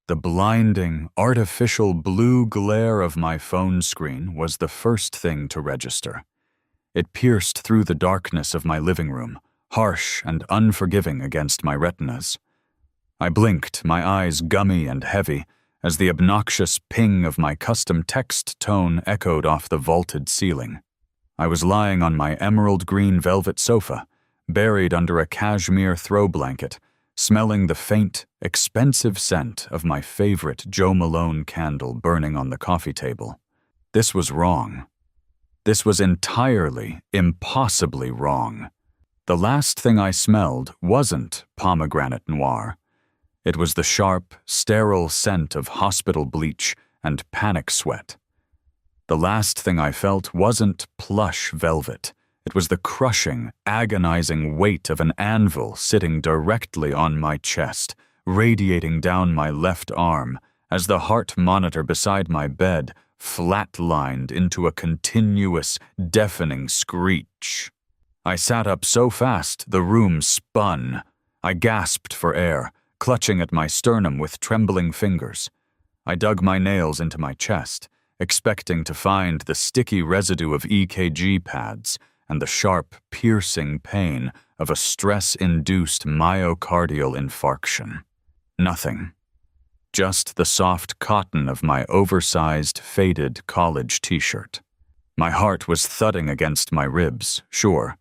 The blinding, artificial blue glare of my phone screen was the first thing to register. It pierced through the darkness of my living room, harsh and unforgiving against my retinas. I blinked, my eyes gummy and heavy, as the obnoxious ping of my custom text tone echoed off the vaulted ceiling. I was lying on my emerald green velvet sofa, buried under a cashmere throw blanket, smelling the faint, expensive scent of my favorite Joe Malone candle burning on the coffee table. This was wrong. This was entirely, impossibly wrong. The last thing I smelled wasn't pomegranate noir. It was the sharp, sterile scent of hospital bleach and panic sweat. The last thing I felt wasn't plush velvet. It was the crushing, agonizing weight of an anvil sitting directly on my chest, radiating down my left arm as the heart monitor beside my bed flatlined into a continuous, deafening screech. I sat up so fast the room spun. I gasped for air, clutching at my sternum with trembling fingers. I dug my nails into my chest, expecting to find the sticky residue of EKG pads and the sharp, piercing pain of a stress-induced myocardial infarction. Nothing. Just the soft cotton of my oversized, faded college t-shirt. My heart was thudding against my ribs, sure,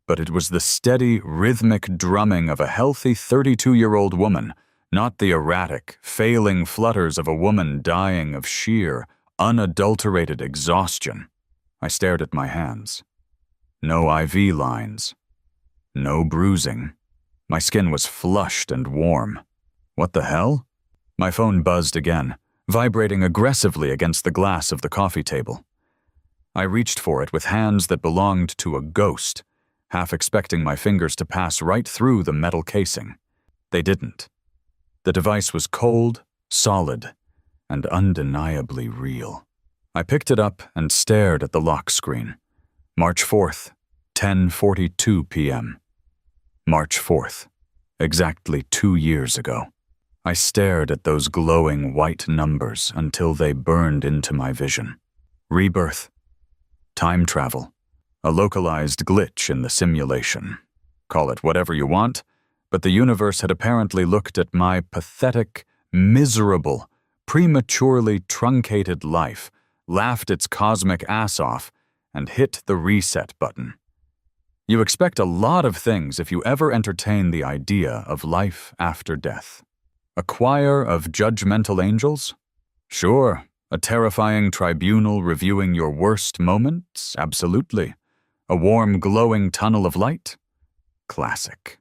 but it was the steady, rhythmic drumming of a healthy 32-year-old woman, not the erratic, failing flutters of a woman dying of sheer, unadulterated exhaustion. I stared at my hands. No IV lines. No bruising. My skin was flushed and warm. What the hell? My phone buzzed again, vibrating aggressively against the glass of the coffee table. I reached for it with hands that belonged to a ghost, half expecting my fingers to pass right through the metal casing. They didn't. The device was cold, solid, and undeniably real. I picked it up and stared at the lock screen. March 4th, 10:42 p.m. March 4th, exactly 2 years ago. I stared at those glowing white numbers until they burned into my vision. Rebirth. Time travel. A localized glitch in the simulation. Call it whatever you want, but the universe had apparently looked at my pathetic, miserable, prematurely truncated life, laughed its cosmic ass off, and hit the reset button. You expect a lot of things if you ever entertain the idea of life after death. A choir of judgmental angels? Sure. A terrifying tribunal reviewing your worst moments? Absolutely. A warm, glowing tunnel of light? Classic.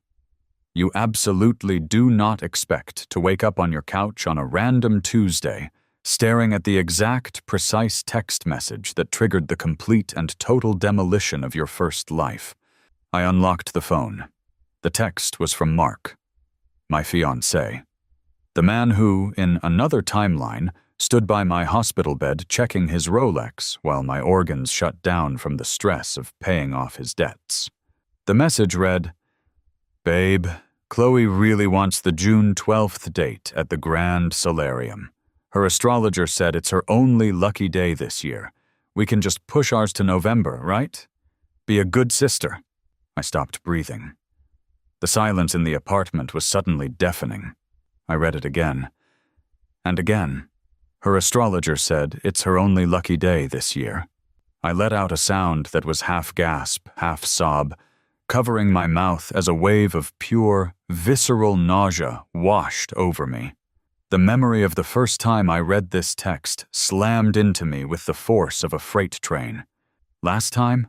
You absolutely do not expect to wake up on your couch on a random Tuesday, staring at the exact, precise text message that triggered the complete and total demolition of your first life. I unlocked the phone. The text was from Mark, my fiancé. The man who, in another timeline, stood by my hospital bed checking his Rolex while my organs shut down from the stress of paying off his debts. The message read, "Babe, Chloe really wants the June 12th date at the Grand Solarium. Her astrologer said it's her only lucky day this year. We can just push ours to November, right? Be a good sister." I stopped breathing. The silence in the apartment was suddenly deafening. I read it again. And again. Her astrologer said it's her only lucky day this year. I let out a sound that was half gasp, half sob, covering my mouth as a wave of pure, visceral nausea washed over me. The memory of the first time I read this text slammed into me with the force of a freight train. Last time?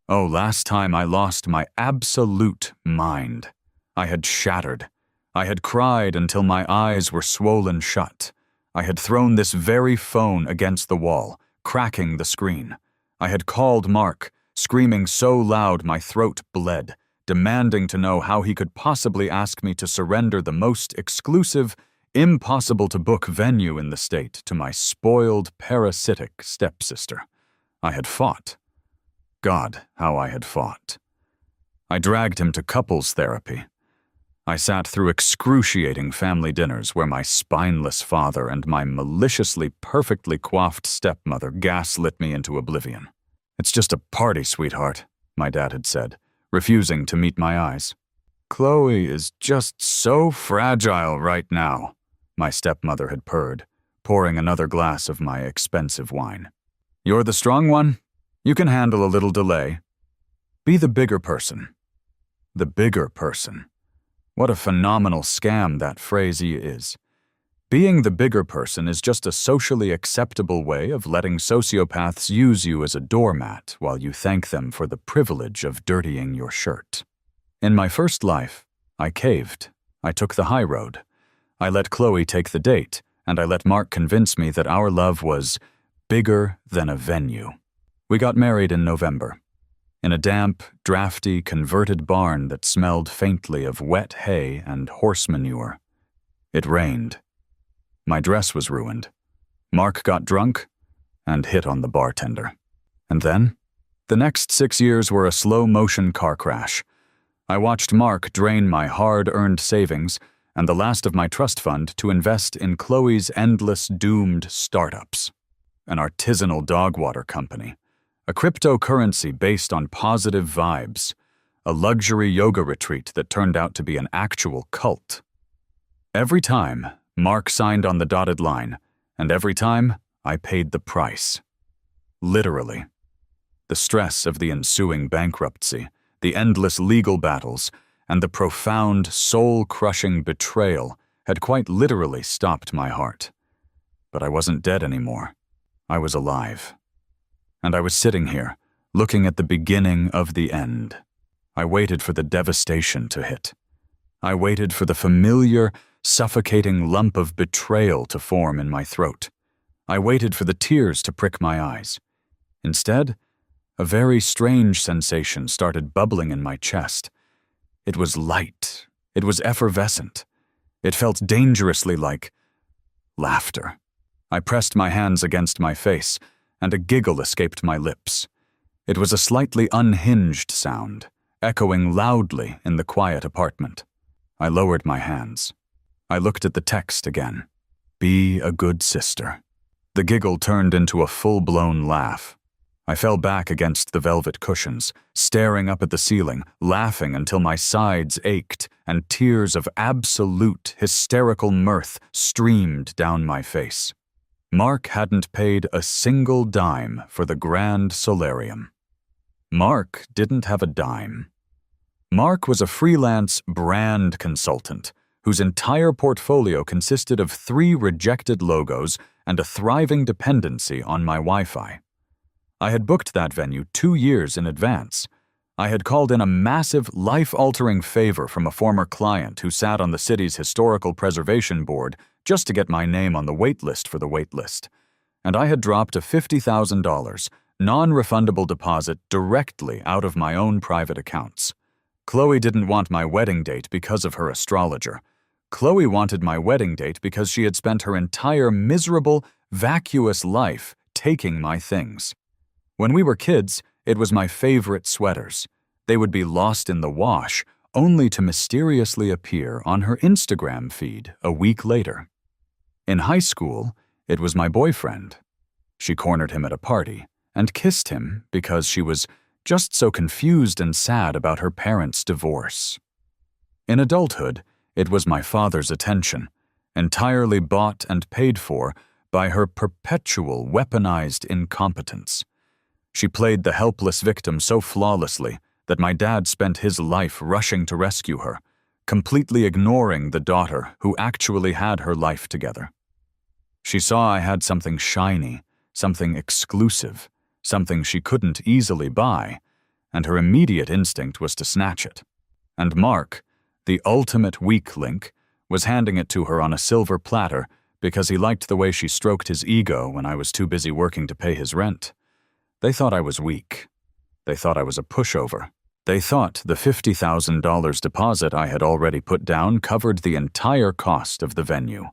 Oh, last time I lost my absolute mind. I had shattered. I had cried until my eyes were swollen shut. I had thrown this very phone against the wall, cracking the screen. I had called Mark, screaming so loud my throat bled, demanding to know how he could possibly ask me to surrender the most exclusive, impossible-to-book venue in the state to my spoiled, parasitic stepsister. I had fought. God, how I had fought. I dragged him to couples therapy. I sat through excruciating family dinners where my spineless father and my maliciously perfectly coiffed stepmother gaslit me into oblivion. "It's just a party, sweetheart," my dad had said, refusing to meet my eyes. "Chloe is just so fragile right now," my stepmother had purred, pouring another glass of my expensive wine. "You're the strong one. You can handle a little delay. Be the bigger person." The bigger person. What a phenomenal scam that phrase is. Being the bigger person is just a socially acceptable way of letting sociopaths use you as a doormat while you thank them for the privilege of dirtying your shirt. In my first life, I caved. I took the high road. I let Chloe take the date, and I let Mark convince me that our love was bigger than a venue. We got married in November, in a damp, drafty, converted barn that smelled faintly of wet hay and horse manure. It rained. My dress was ruined. Mark got drunk and hit on the bartender. And then, the next 6 years were a slow-motion car crash. I watched Mark drain my hard-earned savings and the last of my trust fund to invest in Chloe's endless doomed startups. An artisanal dog water company, a cryptocurrency based on positive vibes, a luxury yoga retreat that turned out to be an actual cult. Every time, Mark signed on the dotted line, and every time, I paid the price. Literally. The stress of the ensuing bankruptcy, the endless legal battles, and the profound, soul-crushing betrayal had quite literally stopped my heart. But I wasn't dead anymore. I was alive. And I was sitting here, looking at the beginning of the end. I waited for the devastation to hit. I waited for the familiar, suffocating lump of betrayal to form in my throat. I waited for the tears to prick my eyes. Instead, a very strange sensation started bubbling in my chest. It was light. It was effervescent. It felt dangerously like laughter. I pressed my hands against my face, and a giggle escaped my lips. It was a slightly unhinged sound, echoing loudly in the quiet apartment. I lowered my hands. I looked at the text again. Be a good sister. The giggle turned into a full-blown laugh. I fell back against the velvet cushions, staring up at the ceiling, laughing until my sides ached and tears of absolute, hysterical mirth streamed down my face. Mark hadn't paid a single dime for the grand solarium. Mark didn't have a dime. Mark was a freelance brand consultant whose entire portfolio consisted of 3 rejected logos and a thriving dependency on my Wi-Fi. I had booked that venue 2 years in advance. I had called in a massive, life-altering favor from a former client who sat on the city's historical preservation board just to get my name on the wait list for the wait list. And I had dropped a $50,000 non-refundable deposit directly out of my own private accounts. Chloe didn't want my wedding date because of her astrologer. Chloe wanted my wedding date because she had spent her entire miserable, vacuous life taking my things. When we were kids, it was my favorite sweaters. They would be lost in the wash, only to mysteriously appear on her Instagram feed a week later. In high school, it was my boyfriend. She cornered him at a party and kissed him because she was just so confused and sad about her parents' divorce. In adulthood, it was my father's attention, entirely bought and paid for by her perpetual weaponized incompetence. She played the helpless victim so flawlessly that my dad spent his life rushing to rescue her, completely ignoring the daughter who actually had her life together. She saw I had something shiny, something exclusive, something she couldn't easily buy, and her immediate instinct was to snatch it. And Mark, the ultimate weak link, was handing it to her on a silver platter because he liked the way she stroked his ego when I was too busy working to pay his rent. They thought I was weak. They thought I was a pushover. They thought the $50,000 deposit I had already put down covered the entire cost of the venue,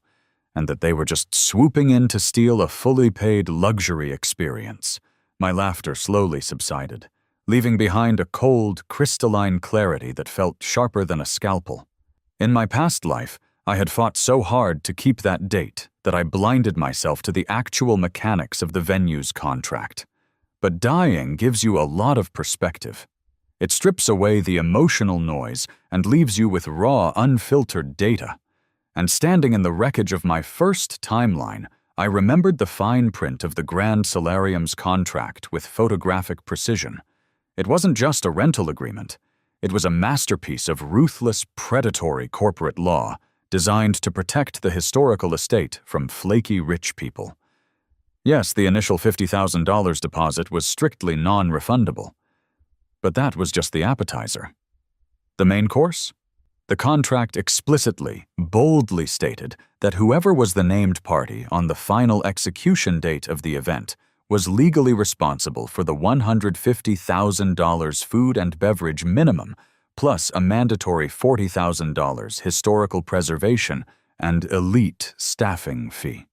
and that they were just swooping in to steal a fully paid luxury experience. My laughter slowly subsided, leaving behind a cold, crystalline clarity that felt sharper than a scalpel. In my past life, I had fought so hard to keep that date that I blinded myself to the actual mechanics of the venue's contract. But dying gives you a lot of perspective. It strips away the emotional noise and leaves you with raw, unfiltered data. And standing in the wreckage of my first timeline, I remembered the fine print of the Grand Solarium's contract with photographic precision. It wasn't just a rental agreement. It was a masterpiece of ruthless, predatory corporate law designed to protect the historical estate from flaky rich people. Yes, the initial $50,000 deposit was strictly non-refundable. But that was just the appetizer. The main course? The contract explicitly, boldly stated that whoever was the named party on the final execution date of the event was legally responsible for the $150,000 food and beverage minimum, plus a mandatory $40,000 historical preservation and elite staffing fee.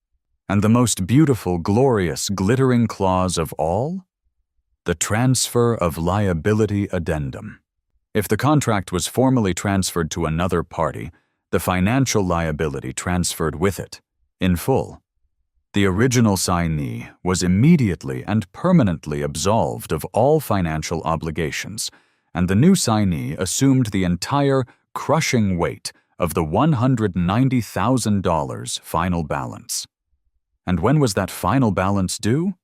And the most beautiful, glorious, glittering clause of all? The transfer of liability addendum. If the contract was formally transferred to another party, the financial liability transferred with it, in full. The original signee was immediately and permanently absolved of all financial obligations, and the new signee assumed the entire crushing weight of the $190,000 final balance. And when was that final balance due?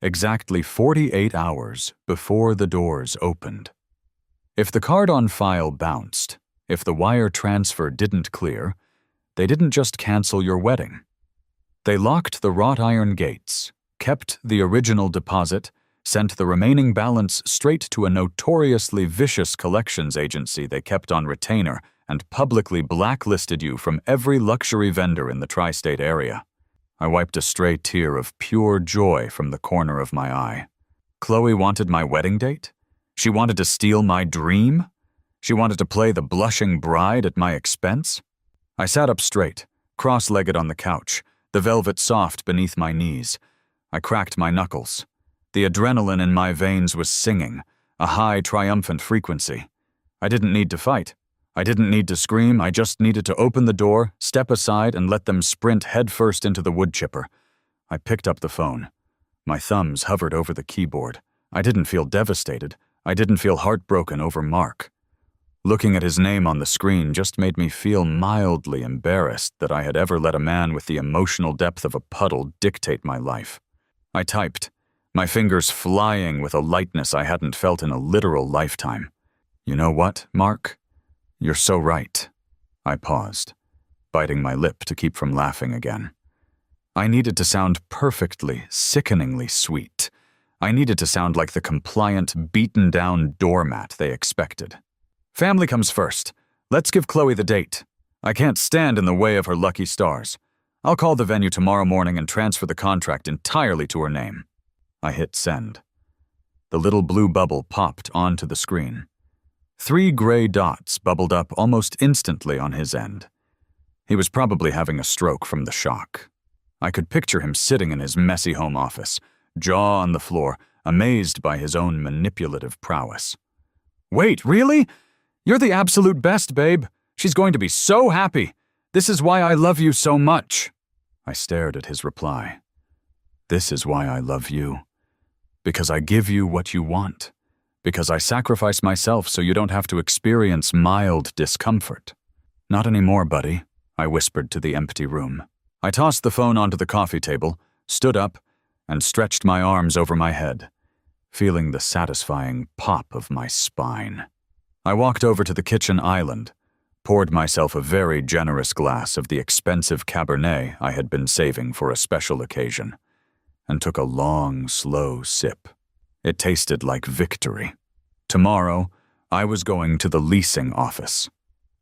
Exactly 48 hours before the doors opened. If the card on file bounced, if the wire transfer didn't clear, they didn't just cancel your wedding. They locked the wrought iron gates, kept the original deposit, sent the remaining balance straight to a notoriously vicious collections agency they kept on retainer, and publicly blacklisted you from every luxury vendor in the tri-state area. I wiped a stray tear of pure joy from the corner of my eye. Chloe wanted my wedding date? She wanted to steal my dream? She wanted to play the blushing bride at my expense? I sat up straight, cross-legged on the couch, the velvet soft beneath my knees. I cracked my knuckles. The adrenaline in my veins was singing, a high, triumphant frequency. I didn't need to fight. I didn't need to scream. I just needed to open the door, step aside, and let them sprint headfirst into the wood chipper. I picked up the phone. My thumbs hovered over the keyboard. I didn't feel devastated. I didn't feel heartbroken over Mark. Looking at his name on the screen just made me feel mildly embarrassed that I had ever let a man with the emotional depth of a puddle dictate my life. I typed, my fingers flying with a lightness I hadn't felt in a literal lifetime. You know what, Mark? You're so right. I paused, biting my lip to keep from laughing again. I needed to sound perfectly, sickeningly sweet. I needed to sound like the compliant, beaten-down doormat they expected. Family comes first. Let's give Chloe the date. I can't stand in the way of her lucky stars. I'll call the venue tomorrow morning and transfer the contract entirely to her name. I hit send. The little blue bubble popped onto the screen. 3 gray dots bubbled up almost instantly on his end. He was probably having a stroke from the shock. I could picture him sitting in his messy home office, jaw on the floor, amazed by his own manipulative prowess. Wait, really? You're the absolute best, babe. She's going to be so happy. This is why I love you so much. I stared at his reply. This is why I love you. Because I give you what you want. Because I sacrifice myself so you don't have to experience mild discomfort. Not anymore, buddy, I whispered to the empty room. I tossed the phone onto the coffee table, stood up, and stretched my arms over my head, feeling the satisfying pop of my spine. I walked over to the kitchen island, poured myself a very generous glass of the expensive Cabernet I had been saving for a special occasion, and took a long, slow sip. It tasted like victory. Tomorrow, I was going to the leasing office.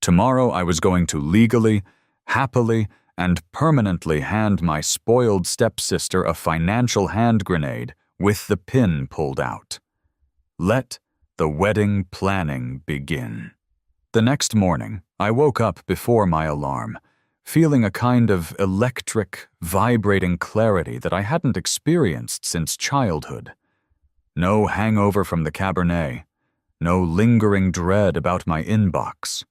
Tomorrow, I was going to legally, happily, and permanently hand my spoiled stepsister a financial hand grenade with the pin pulled out. Let the wedding planning begin. The next morning, I woke up before my alarm, feeling a kind of electric, vibrating clarity that I hadn't experienced since childhood. No hangover from the Cabernet, no lingering dread about my inbox.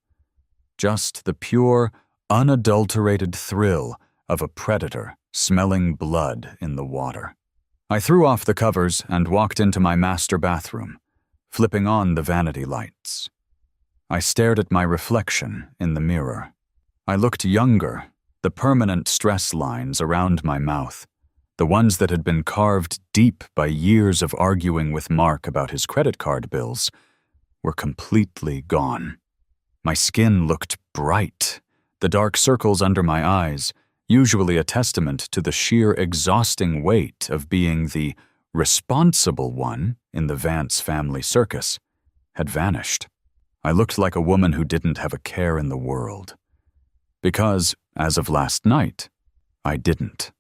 just the pure, unadulterated thrill of a predator smelling blood in the water. I threw off the covers and walked into my master bathroom, flipping on the vanity lights. I stared at my reflection in the mirror. I looked younger, the permanent stress lines around my mouth, the ones that had been carved deep by years of arguing with Mark about his credit card bills, were completely gone. My skin looked bright, the dark circles under my eyes, usually a testament to the sheer exhausting weight of being the responsible one in the Vance family circus, had vanished. I looked like a woman who didn't have a care in the world. Because, as of last night, I didn't.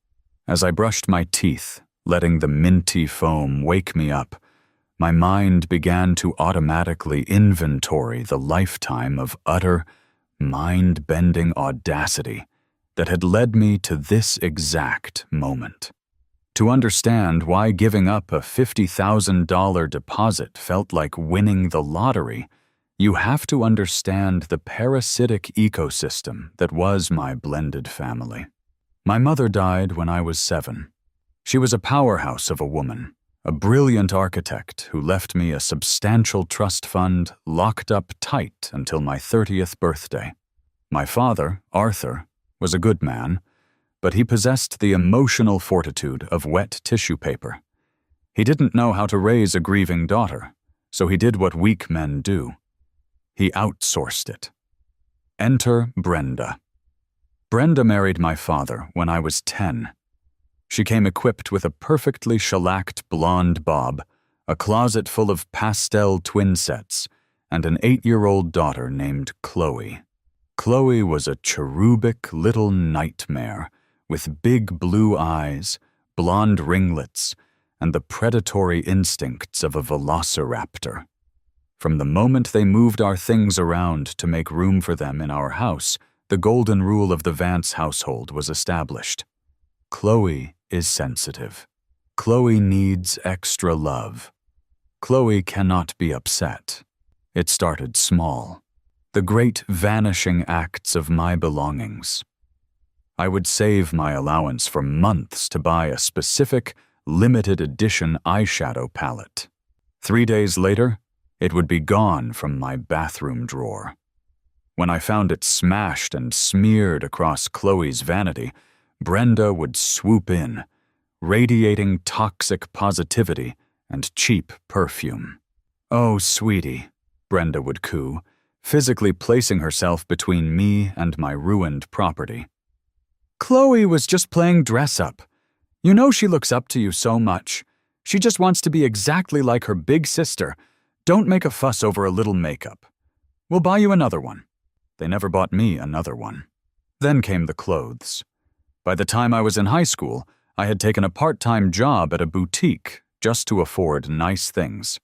As I brushed my teeth, letting the minty foam wake me up, my mind began to automatically inventory the lifetime of utter, mind-bending audacity that had led me to this exact moment. To understand why giving up a $50,000 deposit felt like winning the lottery, you have to understand the parasitic ecosystem that was my blended family. My mother died when I was 7. She was a powerhouse of a woman, a brilliant architect who left me a substantial trust fund locked up tight until my 30th birthday. My father, Arthur, was a good man, but he possessed the emotional fortitude of wet tissue paper. He didn't know how to raise a grieving daughter, so he did what weak men do. He outsourced it. Enter Brenda. Brenda married my father when I was 10. She came equipped with a perfectly shellacked blonde bob, a closet full of pastel twin sets, and an 8-year-old daughter named Chloe. Chloe was a cherubic little nightmare with big blue eyes, blonde ringlets, and the predatory instincts of a velociraptor. From the moment they moved our things around to make room for them in our house, the golden rule of the Vance household was established. Chloe is sensitive. Chloe needs extra love. Chloe cannot be upset. It started small. The great vanishing acts of my belongings. I would save my allowance for months to buy a specific, limited edition eyeshadow palette. 3 days later, it would be gone from my bathroom drawer. When I found it smashed and smeared across Chloe's vanity, Brenda would swoop in, radiating toxic positivity and cheap perfume. "Oh, sweetie," Brenda would coo, physically placing herself between me and my ruined property. "Chloe was just playing dress-up. You know she looks up to you so much. She just wants to be exactly like her big sister. Don't make a fuss over a little makeup. We'll buy you another one." They never bought me another one. Then came the clothes. By the time I was in high school, I had taken a part-time job at a boutique just to afford nice things,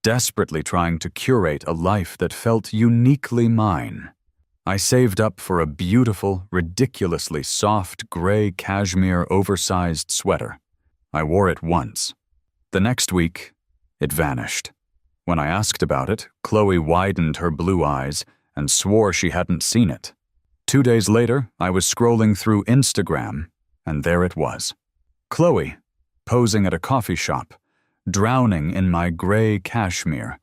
desperately trying to curate a life that felt uniquely mine. I saved up for a beautiful, ridiculously soft gray cashmere oversized sweater. I wore it once. The next week, it vanished. When I asked about it, Chloe widened her blue eyes and swore she hadn't seen it. 2 days later, I was scrolling through Instagram, and there it was. Chloe, posing at a coffee shop, drowning in my gray cashmere,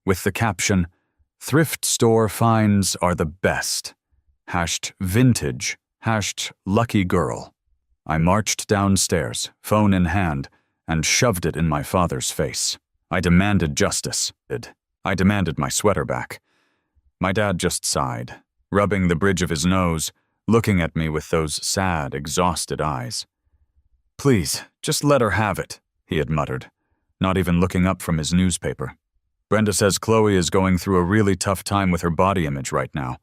with the caption, "Thrift store finds are the best. #vintage, #lucky girl." I marched downstairs, phone in hand, and shoved it in my father's face. I demanded justice. I demanded my sweater back. My dad just sighed, rubbing the bridge of his nose, looking at me with those sad, exhausted eyes. "Please, just let her have it," he had muttered, not even looking up from his newspaper. "Brenda says Chloe is going through a really tough time with her body image right now.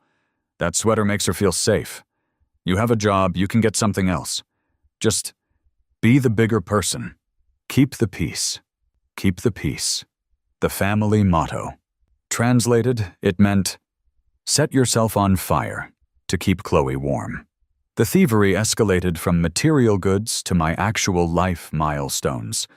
That sweater makes her feel safe. You have a job, you can get something else. Just be the bigger person. Keep the peace. Keep the peace." The family motto. Translated, it meant, set yourself on fire to keep Chloe warm. The thievery escalated from material goods to my actual life milestones.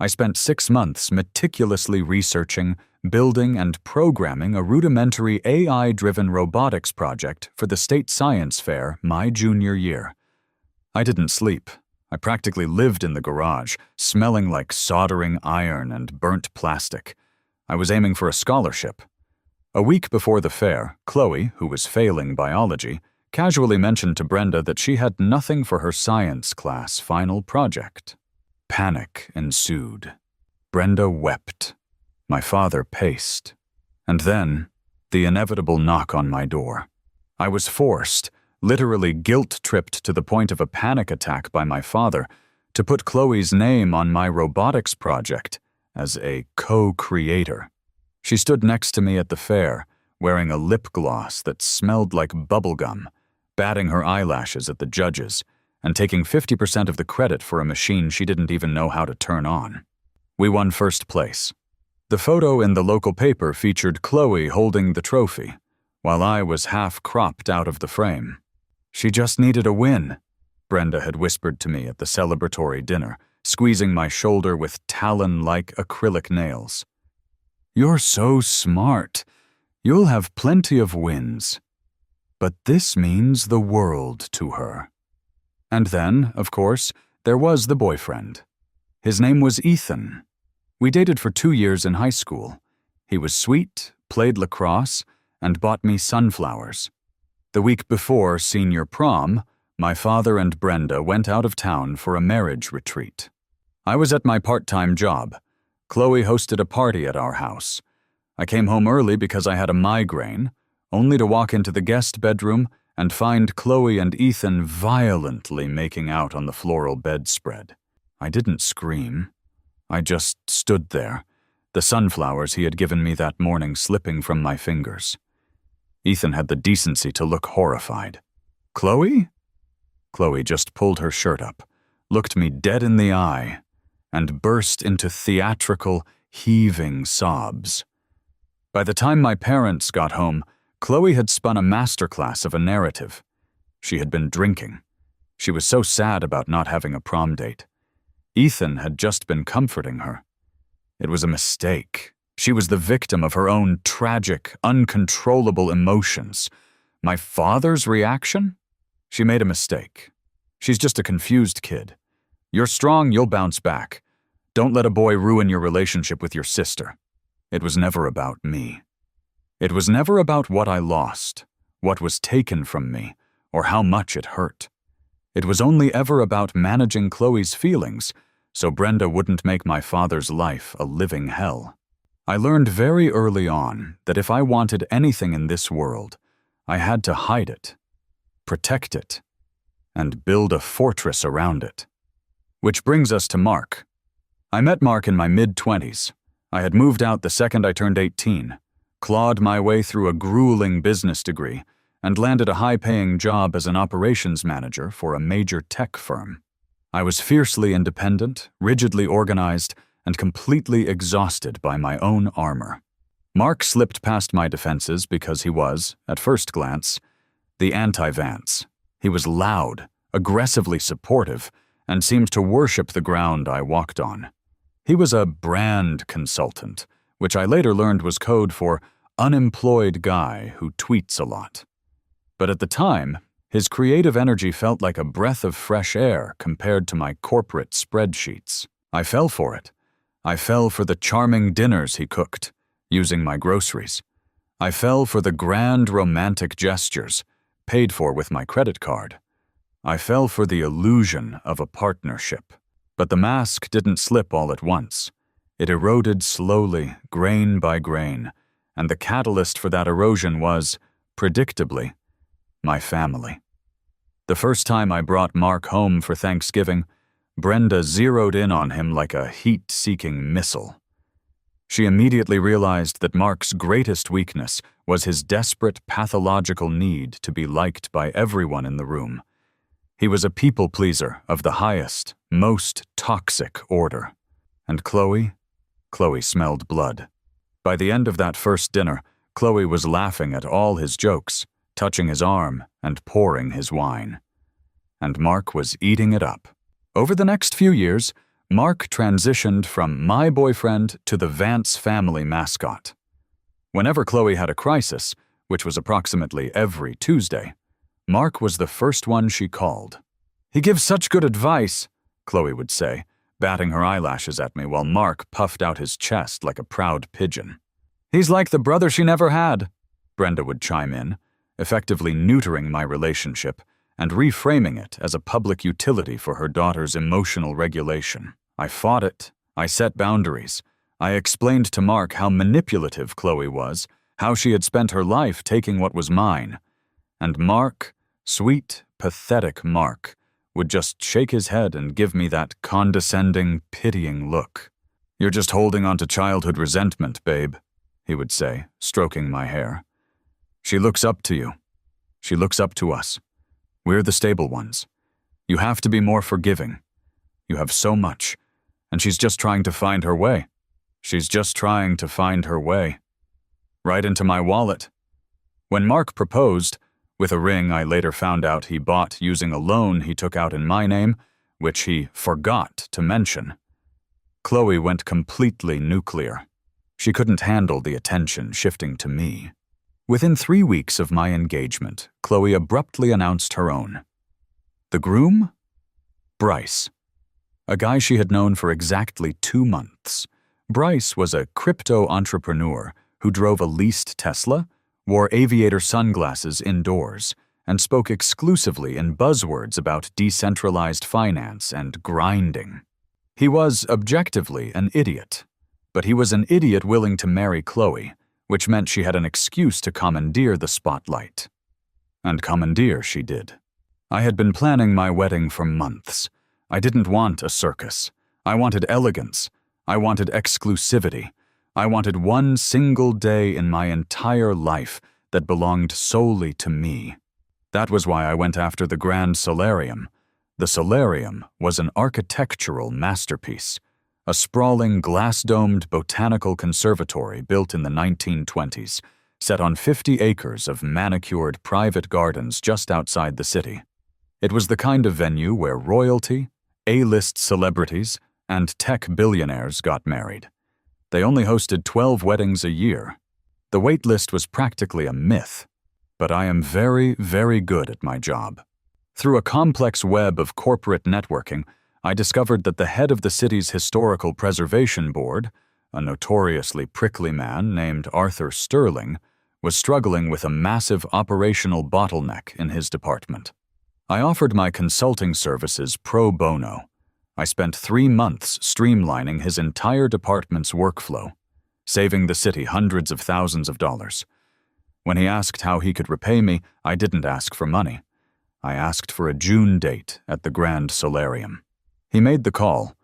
I spent 6 months meticulously researching, building, and programming a rudimentary AI-driven robotics project for the state science fair my junior year. I didn't sleep. I practically lived in the garage, smelling like soldering iron and burnt plastic. I was aiming for a scholarship. A week before the fair, Chloe, who was failing biology, casually mentioned to Brenda that she had nothing for her science class final project. Panic ensued. Brenda wept. My father paced. And then, the inevitable knock on my door. I was forced, literally guilt-tripped to the point of a panic attack by my father, to put Chloe's name on my robotics project as a co-creator. She stood next to me at the fair, wearing a lip gloss that smelled like bubblegum, batting her eyelashes at the judges, and taking 50% of the credit for a machine she didn't even know how to turn on. We won first place. The photo in the local paper featured Chloe holding the trophy, while I was half-cropped out of the frame. She just needed a win, Brenda had whispered to me at the celebratory dinner, squeezing my shoulder with talon-like acrylic nails. You're so smart. You'll have plenty of wins. But this means the world to her. And then, of course, there was the boyfriend. His name was Ethan. We dated for 2 years in high school. He was sweet, played lacrosse, and bought me sunflowers. The week before senior prom, my father and Brenda went out of town for a marriage retreat. I was at my part-time job. Chloe hosted a party at our house. I came home early because I had a migraine, only to walk into the guest bedroom and find Chloe and Ethan violently making out on the floral bedspread. I didn't scream. I just stood there, the sunflowers he had given me that morning slipping from my fingers. Ethan had the decency to look horrified. Chloe? Chloe just pulled her shirt up, looked me dead in the eye, and burst into theatrical, heaving sobs. By the time my parents got home, Chloe had spun a masterclass of a narrative. She had been drinking. She was so sad about not having a prom date. Ethan had just been comforting her. It was a mistake. She was the victim of her own tragic, uncontrollable emotions. My father's reaction? She made a mistake. She's just a confused kid. You're strong, you'll bounce back. Don't let a boy ruin your relationship with your sister. It was never about me. It was never about what I lost, what was taken from me, or how much it hurt. It was only ever about managing Chloe's feelings, so Brenda wouldn't make my father's life a living hell. I learned very early on that if I wanted anything in this world, I had to hide it, protect it, and build a fortress around it. Which brings us to Mark. I met Mark in my mid-20s. I had moved out the second I turned 18, clawed my way through a grueling business degree, and landed a high-paying job as an operations manager for a major tech firm. I was fiercely independent, rigidly organized, and completely exhausted by my own armor. Mark slipped past my defenses because he was, at first glance, the anti-Vance. He was loud, aggressively supportive, and seemed to worship the ground I walked on. He was a brand consultant, which I later learned was code for unemployed guy who tweets a lot. But at the time, his creative energy felt like a breath of fresh air compared to my corporate spreadsheets. I fell for it. I fell for the charming dinners he cooked, using my groceries. I fell for the grand romantic gestures, paid for with my credit card. I fell for the illusion of a partnership. But the mask didn't slip all at once. It eroded slowly, grain by grain, and the catalyst for that erosion was, predictably, my family. The first time I brought Mark home for Thanksgiving, Brenda zeroed in on him like a heat-seeking missile. She immediately realized that Mark's greatest weakness was his desperate pathological need to be liked by everyone in the room. He was a people-pleaser of the highest, most toxic order. And Chloe smelled blood. By the end of that first dinner, Chloe was laughing at all his jokes, touching his arm and pouring his wine. And Mark was eating it up. Over the next few years, Mark transitioned from my boyfriend to the Vance family mascot. Whenever Chloe had a crisis, which was approximately every Tuesday, Mark was the first one she called. "He gives such good advice," Chloe would say, batting her eyelashes at me while Mark puffed out his chest like a proud pigeon. "He's like the brother she never had," Brenda would chime in, effectively neutering my relationship and reframing it as a public utility for her daughter's emotional regulation. I fought it. I set boundaries. I explained to Mark how manipulative Chloe was, how she had spent her life taking what was mine. And Mark, sweet, pathetic Mark, would just shake his head and give me that condescending, pitying look. "You're just holding on to childhood resentment, babe," he would say, stroking my hair. "She looks up to you. She looks up to us. We're the stable ones. You have to be more forgiving. You have so much, and she's just trying to find her way. She's just trying to find her way." Right into my wallet. When Mark proposed, with a ring I later found out he bought using a loan he took out in my name, which he forgot to mention, Chloe went completely nuclear. She couldn't handle the attention shifting to me. Within 3 weeks of my engagement, Chloe abruptly announced her own. The groom? Bryce. A guy she had known for exactly 2 months. Bryce was a crypto entrepreneur who drove a leased Tesla, wore aviator sunglasses indoors, and spoke exclusively in buzzwords about decentralized finance and grinding. He was, objectively, an idiot. But he was an idiot willing to marry Chloe, which meant she had an excuse to commandeer the spotlight. And commandeer she did. I had been planning my wedding for months. I didn't want a circus. I wanted elegance. I wanted exclusivity. I wanted one single day in my entire life that belonged solely to me. That was why I went after the Grand Solarium. The solarium was an architectural masterpiece, a sprawling glass-domed botanical conservatory built in the 1920s, set on 50 acres of manicured private gardens just outside the city. It was the kind of venue where royalty, A-list celebrities, and tech billionaires got married. They only hosted 12 weddings a year. The wait list was practically a myth, but I am very, very good at my job. Through a complex web of corporate networking, I discovered that the head of the city's historical preservation board, a notoriously prickly man named Arthur Sterling, was struggling with a massive operational bottleneck in his department. I offered my consulting services pro bono. I spent 3 months streamlining his entire department's workflow, saving the city hundreds of thousands of dollars. When he asked how he could repay me, I didn't ask for money. I asked for a June date at the Grand Solarium. He made the call.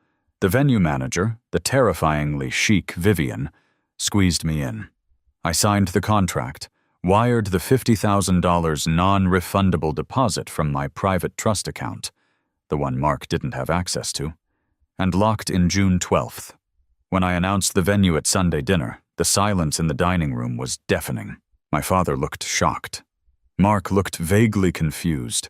The venue manager, the terrifyingly chic Vivian, squeezed me in. I signed the contract, wired the $50,000 non-refundable deposit from my private trust account, the one Mark didn't have access to, and locked in June 12th. When I announced the venue at Sunday dinner, the silence in the dining room was deafening. My father looked shocked. Mark looked vaguely confused,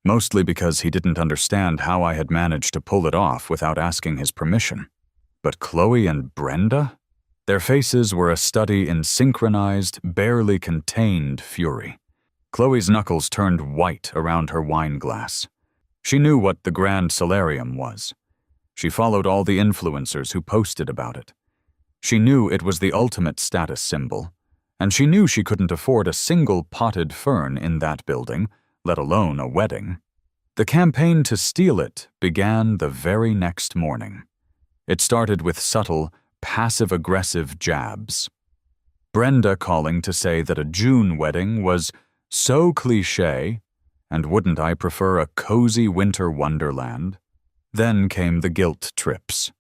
mostly because he didn't understand how I had managed to pull it off without asking his permission. But Chloe and Brenda? Their faces were a study in synchronized, barely contained fury. Chloe's knuckles turned white around her wine glass. She knew what the Grand Solarium was. She followed all the influencers who posted about it. She knew it was the ultimate status symbol, and she knew she couldn't afford a single potted fern in that building, let alone a wedding. The campaign to steal it began the very next morning. It started with subtle, passive-aggressive jabs. Brenda calling to say that a June wedding was so cliché, and wouldn't I prefer a cozy winter wonderland? Then came the guilt trips.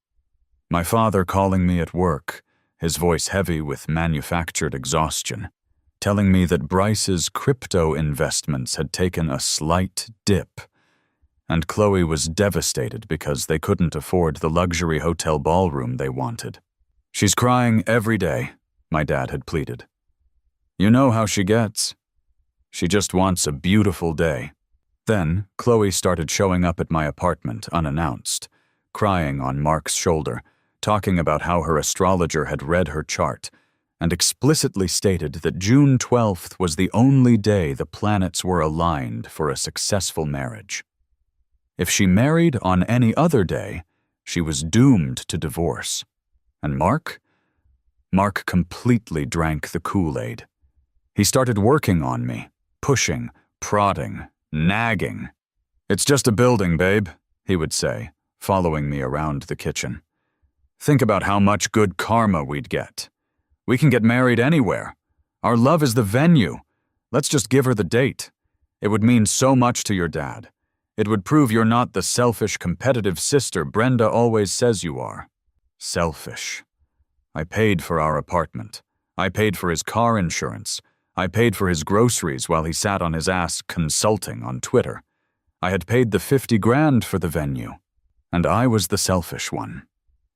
My father calling me at work, his voice heavy with manufactured exhaustion, telling me that Bryce's crypto investments had taken a slight dip, and Chloe was devastated because they couldn't afford the luxury hotel ballroom they wanted. "She's crying every day," my dad had pleaded. "You know how she gets. She just wants a beautiful day." Then, Chloe started showing up at my apartment unannounced, crying on Mark's shoulder, talking about how her astrologer had read her chart and explicitly stated that June 12th was the only day the planets were aligned for a successful marriage. If she married on any other day, she was doomed to divorce. And Mark? Mark completely drank the Kool-Aid. He started working on me, pushing, prodding, nagging. "It's just a building, babe," he would say, following me around the kitchen. "Think about how much good karma we'd get. We can get married anywhere. Our love is the venue. Let's just give her the date. It would mean so much to your dad. It would prove you're not the selfish, competitive sister Brenda always says you are." Selfish. I paid for our apartment. I paid for his car insurance. I paid for his groceries while he sat on his ass consulting on Twitter. I had paid the 50 grand for the venue. And I was the selfish one.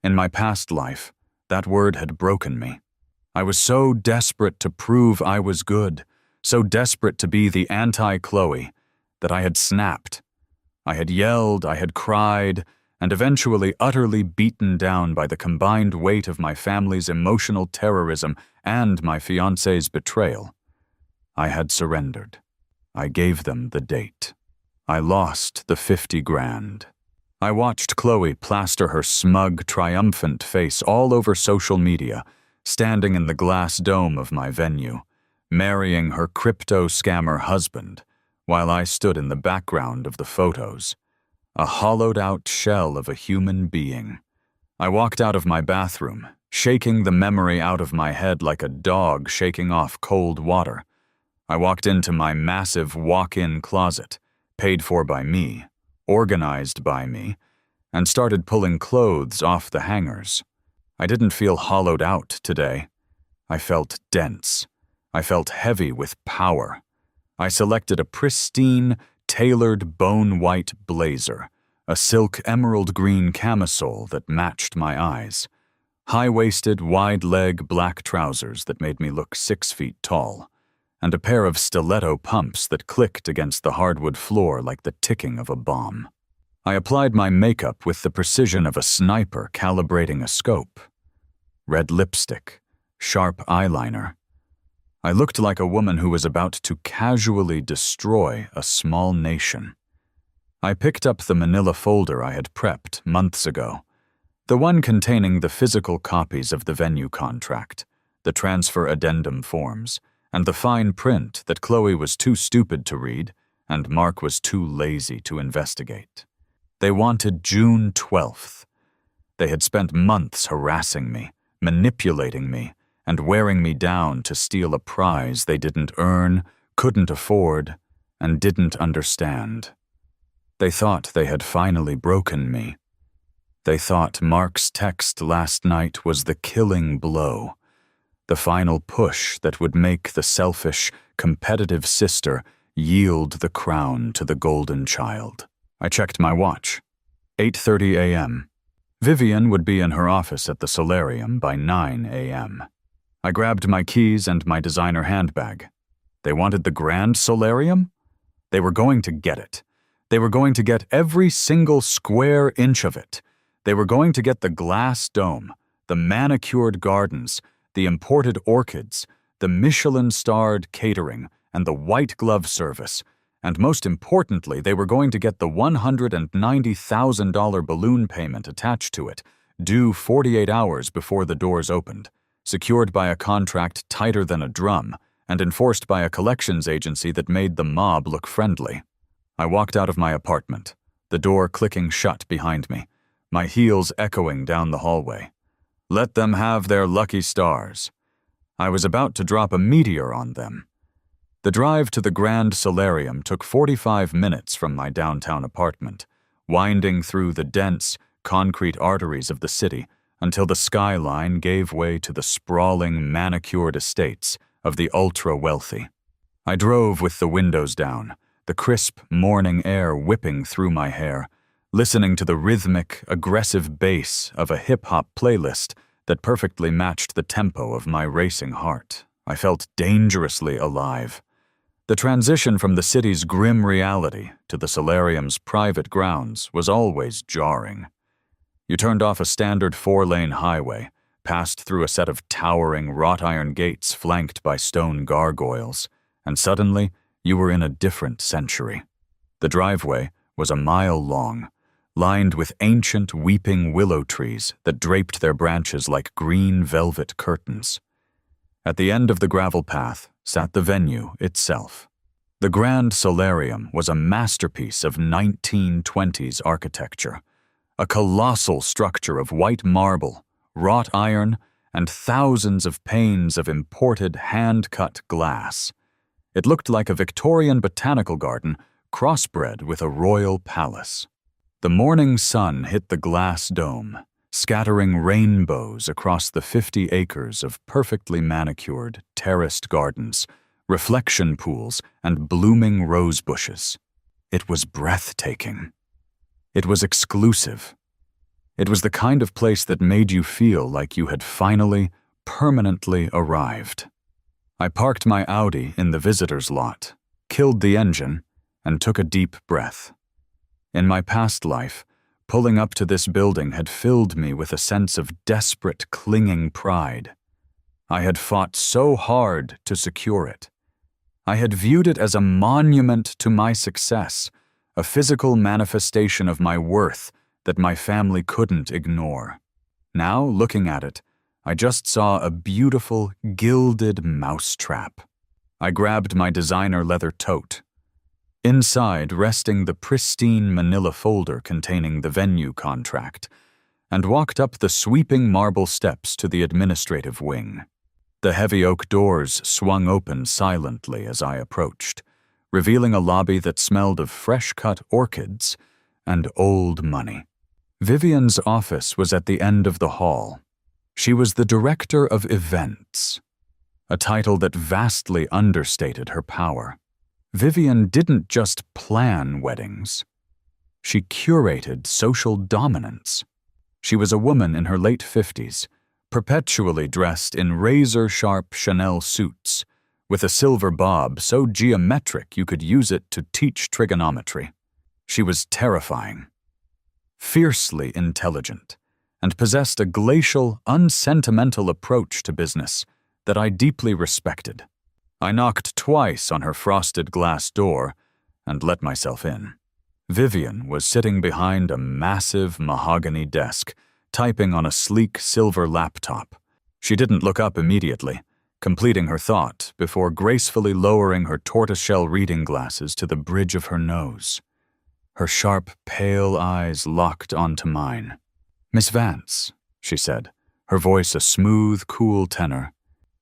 In my past life, that word had broken me. I was so desperate to prove I was good, so desperate to be the anti-Chloe, that I had snapped. I had yelled, I had cried, and eventually utterly beaten down by the combined weight of my family's emotional terrorism and my fiancé's betrayal. I had surrendered. I gave them the date. I lost the 50 grand. I watched Chloe plaster her smug, triumphant face all over social media, standing in the glass dome of my venue, marrying her crypto scammer husband, while I stood in the background of the photos, a hollowed-out shell of a human being. I walked out of my bathroom, shaking the memory out of my head like a dog shaking off cold water. I walked into my massive walk-in closet, paid for by me, organized by me, and started pulling clothes off the hangers. I didn't feel hollowed out today. I felt dense. I felt heavy with power. I selected a pristine, tailored bone-white blazer, a silk emerald green camisole that matched my eyes, high-waisted, wide-leg black trousers that made me look 6 feet tall, and a pair of stiletto pumps that clicked against the hardwood floor like the ticking of a bomb. I applied my makeup with the precision of a sniper calibrating a scope. Red lipstick, sharp eyeliner. I looked like a woman who was about to casually destroy a small nation. I picked up the manila folder I had prepped months ago, the one containing the physical copies of the venue contract, the transfer addendum forms, and the fine print that Chloe was too stupid to read and Mark was too lazy to investigate. They wanted June 12th. They had spent months harassing me, manipulating me, and wearing me down to steal a prize they didn't earn, couldn't afford, and didn't understand. They thought they had finally broken me. They thought Mark's text last night was the killing blow, the final push that would make the selfish, competitive sister yield the crown to the golden child. I checked my watch. 8:30 a.m. Vivian would be in her office at the solarium by 9 a.m. I grabbed my keys and my designer handbag. They wanted the grand solarium? They were going to get it. They were going to get every single square inch of it. They were going to get the glass dome, the manicured gardens, the imported orchids, the Michelin-starred catering, and the white glove service. And most importantly, they were going to get the $190,000 balloon payment attached to it, due 48 hours before the doors opened, secured by a contract tighter than a drum, and enforced by a collections agency that made the mob look friendly. I walked out of my apartment, the door clicking shut behind me, my heels echoing down the hallway. Let them have their lucky stars. I was about to drop a meteor on them. The drive to the Grand Solarium took 45 minutes from my downtown apartment, winding through the dense, concrete arteries of the city until the skyline gave way to the sprawling, manicured estates of the ultra-wealthy. I drove with the windows down, the crisp morning air whipping through my hair, listening to the rhythmic, aggressive bass of a hip-hop playlist that perfectly matched the tempo of my racing heart. I felt dangerously alive. The transition from the city's grim reality to the solarium's private grounds was always jarring. You turned off a standard 4-lane highway, passed through a set of towering wrought iron gates flanked by stone gargoyles, and suddenly you were in a different century. The driveway was a mile long, lined with ancient weeping willow trees that draped their branches like green velvet curtains. At the end of the gravel path sat the venue itself. The Grand Solarium was a masterpiece of 1920s architecture, a colossal structure of white marble, wrought iron, and thousands of panes of imported hand-cut glass. It looked like a Victorian botanical garden crossbred with a royal palace. The morning sun hit the glass dome, scattering rainbows across the 50 acres of perfectly manicured, terraced gardens, reflection pools, and blooming rose bushes. It was breathtaking. It was exclusive. It was the kind of place that made you feel like you had finally, permanently arrived. I parked my Audi in the visitor's lot, killed the engine, and took a deep breath. In my past life, pulling up to this building had filled me with a sense of desperate, clinging pride. I had fought so hard to secure it. I had viewed it as a monument to my success, a physical manifestation of my worth that my family couldn't ignore. Now, looking at it, I just saw a beautiful, gilded mousetrap. I grabbed my designer leather tote. Inside, resting the pristine manila folder containing the venue contract, and walked up the sweeping marble steps to the administrative wing. The heavy oak doors swung open silently as I approached, revealing a lobby that smelled of fresh-cut orchids and old money. Vivian's office was at the end of the hall. She was the director of events, a title that vastly understated her power. Vivian didn't just plan weddings. She curated social dominance. She was a woman in her late 50s, perpetually dressed in razor-sharp Chanel suits, with a silver bob so geometric you could use it to teach trigonometry. She was terrifying, fiercely intelligent, and possessed a glacial, unsentimental approach to business that I deeply respected. I knocked twice on her frosted glass door and let myself in. Vivian was sitting behind a massive mahogany desk, typing on a sleek silver laptop. She didn't look up immediately, completing her thought before gracefully lowering her tortoiseshell reading glasses to the bridge of her nose. Her sharp, pale eyes locked onto mine. "Miss Vance," she said, her voice a smooth, cool tenor,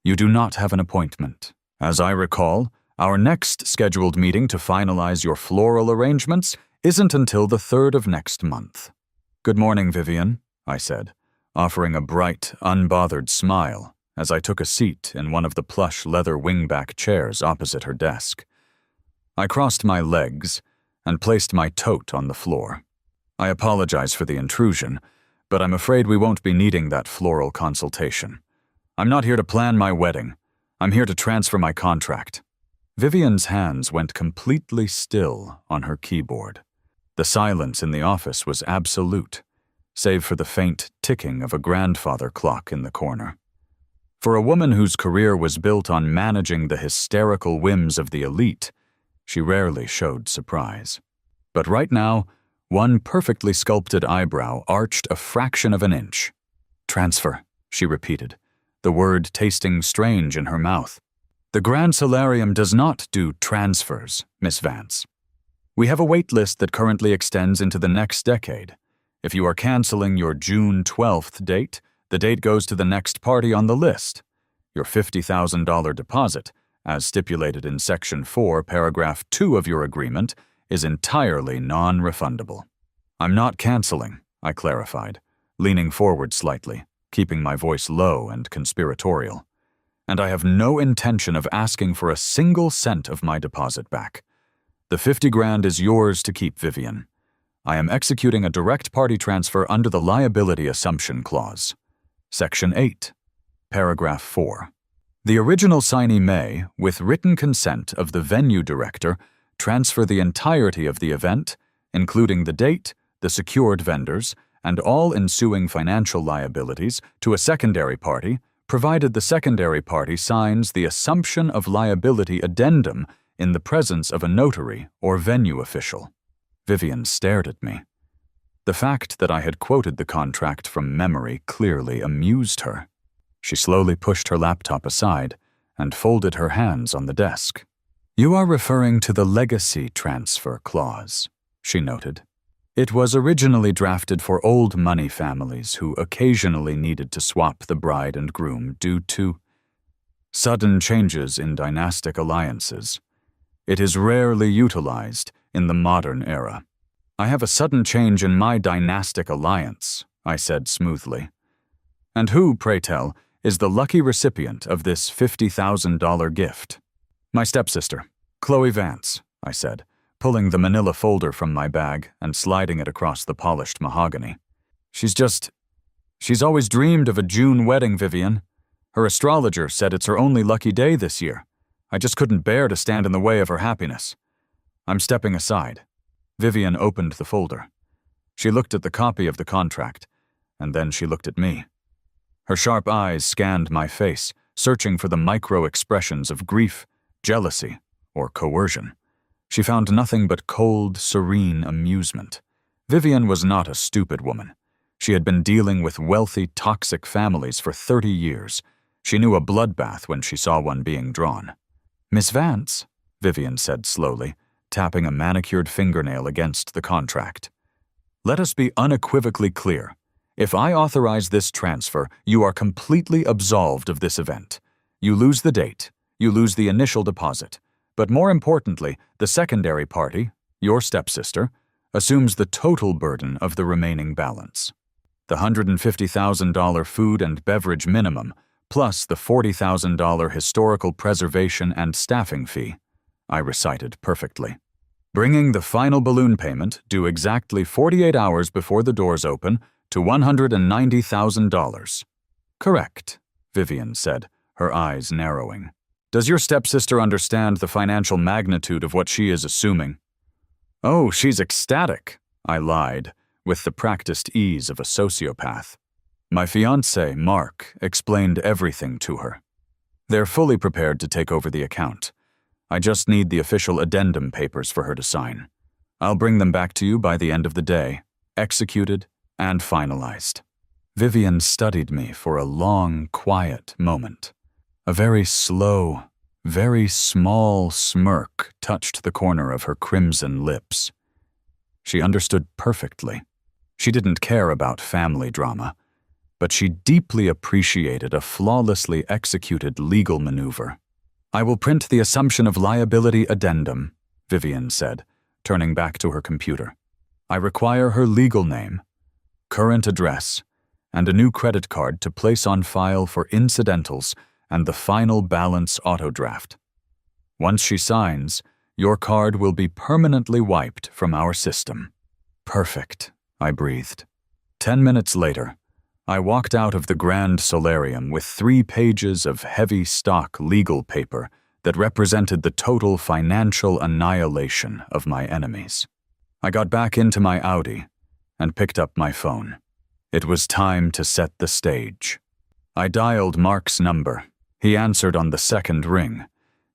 "you do not have an appointment. As I recall, our next scheduled meeting to finalize your floral arrangements isn't until the 3rd of next month." "Good morning, Vivian," I said, offering a bright, unbothered smile as I took a seat in one of the plush leather wingback chairs opposite her desk. I crossed my legs and placed my tote on the floor. "I apologize for the intrusion, but I'm afraid we won't be needing that floral consultation. I'm not here to plan my wedding. I'm here to transfer my contract." Vivian's hands went completely still on her keyboard. The silence in the office was absolute, save for the faint ticking of a grandfather clock in the corner. For a woman whose career was built on managing the hysterical whims of the elite, she rarely showed surprise. But right now, one perfectly sculpted eyebrow arched a fraction of an inch. "Transfer," she repeated, the word tasting strange in her mouth. "The Grand Solarium does not do transfers, Miss Vance. We have a wait list that currently extends into the next decade. If you are canceling your June 12th date, the date goes to the next party on the list. Your $50,000 deposit, as stipulated in Section 4, Paragraph 2 of your agreement, is entirely non-refundable." "I'm not canceling," I clarified, leaning forward slightly, keeping my voice low and conspiratorial. "And I have no intention of asking for a single cent of my deposit back. The $50,000 is yours to keep, Vivian. I am executing a direct party transfer under the Liability Assumption Clause. Section 8, Paragraph 4. The original signee may, with written consent of the venue director, transfer the entirety of the event, including the date, the secured vendors, and all ensuing financial liabilities to a secondary party, provided the secondary party signs the assumption of liability addendum in the presence of a notary or venue official. Vivian stared at me. The fact that I had quoted the contract from memory clearly amused her. She slowly pushed her laptop aside and folded her hands on the desk. "You are referring to the legacy transfer clause," she noted. "It was originally drafted for old money families who occasionally needed to swap the bride and groom due to sudden changes in dynastic alliances. It is rarely utilized in the modern era." "I have a sudden change in my dynastic alliance," I said smoothly. "And who, pray tell, is the lucky recipient of this $50,000 gift?" "My stepsister, Chloe Vance," I said, pulling the manila folder from my bag and sliding it across the polished mahogany. She's always dreamed of a June wedding, Vivian. Her astrologer said it's her only lucky day this year. I just couldn't bear to stand in the way of her happiness. I'm stepping aside." Vivian opened the folder. She looked at the copy of the contract, and then she looked at me. Her sharp eyes scanned my face, searching for the micro-expressions of grief, jealousy, or coercion. She found nothing but cold, serene amusement. Vivian was not a stupid woman. She had been dealing with wealthy, toxic families for 30 years. She knew a bloodbath when she saw one being drawn. "Miss Vance," Vivian said slowly, tapping a manicured fingernail against the contract. "Let us be unequivocally clear. If I authorize this transfer, you are completely absolved of this event. You lose the date, you lose the initial deposit, but more importantly, the secondary party, your stepsister, assumes the total burden of the remaining balance. The $150,000 food and beverage minimum, plus the $40,000 historical preservation and staffing fee," I recited perfectly. "Bringing the final balloon payment, due exactly 48 hours before the doors open, to $190,000. "Correct," Vivian said, her eyes narrowing. "Does your stepsister understand the financial magnitude of what she is assuming?" "Oh, she's ecstatic," I lied, with the practiced ease of a sociopath. My fiancé, Mark, explained everything to her. "They're fully prepared to take over the account. I just need the official addendum papers for her to sign. I'll bring them back to you by the end of the day, executed and finalized." Vivian studied me for a long, quiet moment. A very slow, very small smirk touched the corner of her crimson lips. She understood perfectly. She didn't care about family drama, but she deeply appreciated a flawlessly executed legal maneuver. "I will print the assumption of liability addendum," Vivian said, turning back to her computer. "I require her legal name, current address, and a new credit card to place on file for incidentals and the final balance autodraft. Once she signs, your card will be permanently wiped from our system." "Perfect," I breathed. 10 minutes later, I walked out of the grand solarium with 3 pages of heavy stock legal paper that represented the total financial annihilation of my enemies. I got back into my Audi and picked up my phone. It was time to set the stage. I dialed Mark's number. He answered on the second ring,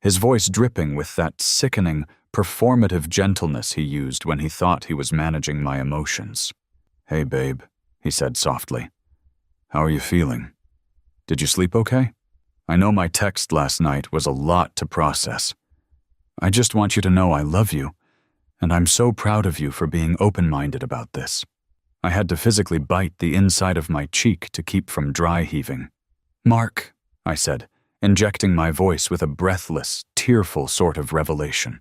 his voice dripping with that sickening, performative gentleness he used when he thought he was managing my emotions. "Hey, babe," he said softly. "How are you feeling? Did you sleep okay? I know my text last night was a lot to process. I just want you to know I love you, and I'm so proud of you for being open-minded about this." I had to physically bite the inside of my cheek to keep from dry heaving. "Mark," I said, injecting my voice with a breathless, tearful sort of revelation.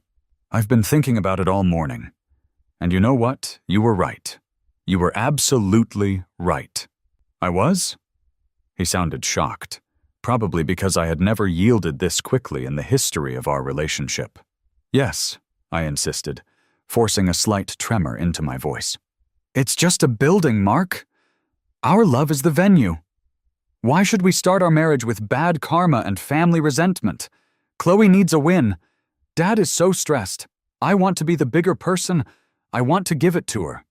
"I've been thinking about it all morning. And you know what? You were right. You were absolutely right." "I was?" He sounded shocked, probably because I had never yielded this quickly in the history of our relationship. "Yes," I insisted, forcing a slight tremor into my voice. "It's just a building, Mark. Our love is the venue. Why should we start our marriage with bad karma and family resentment? Chloe needs a win. Dad is so stressed. I want to be the bigger person. I want to give it to her.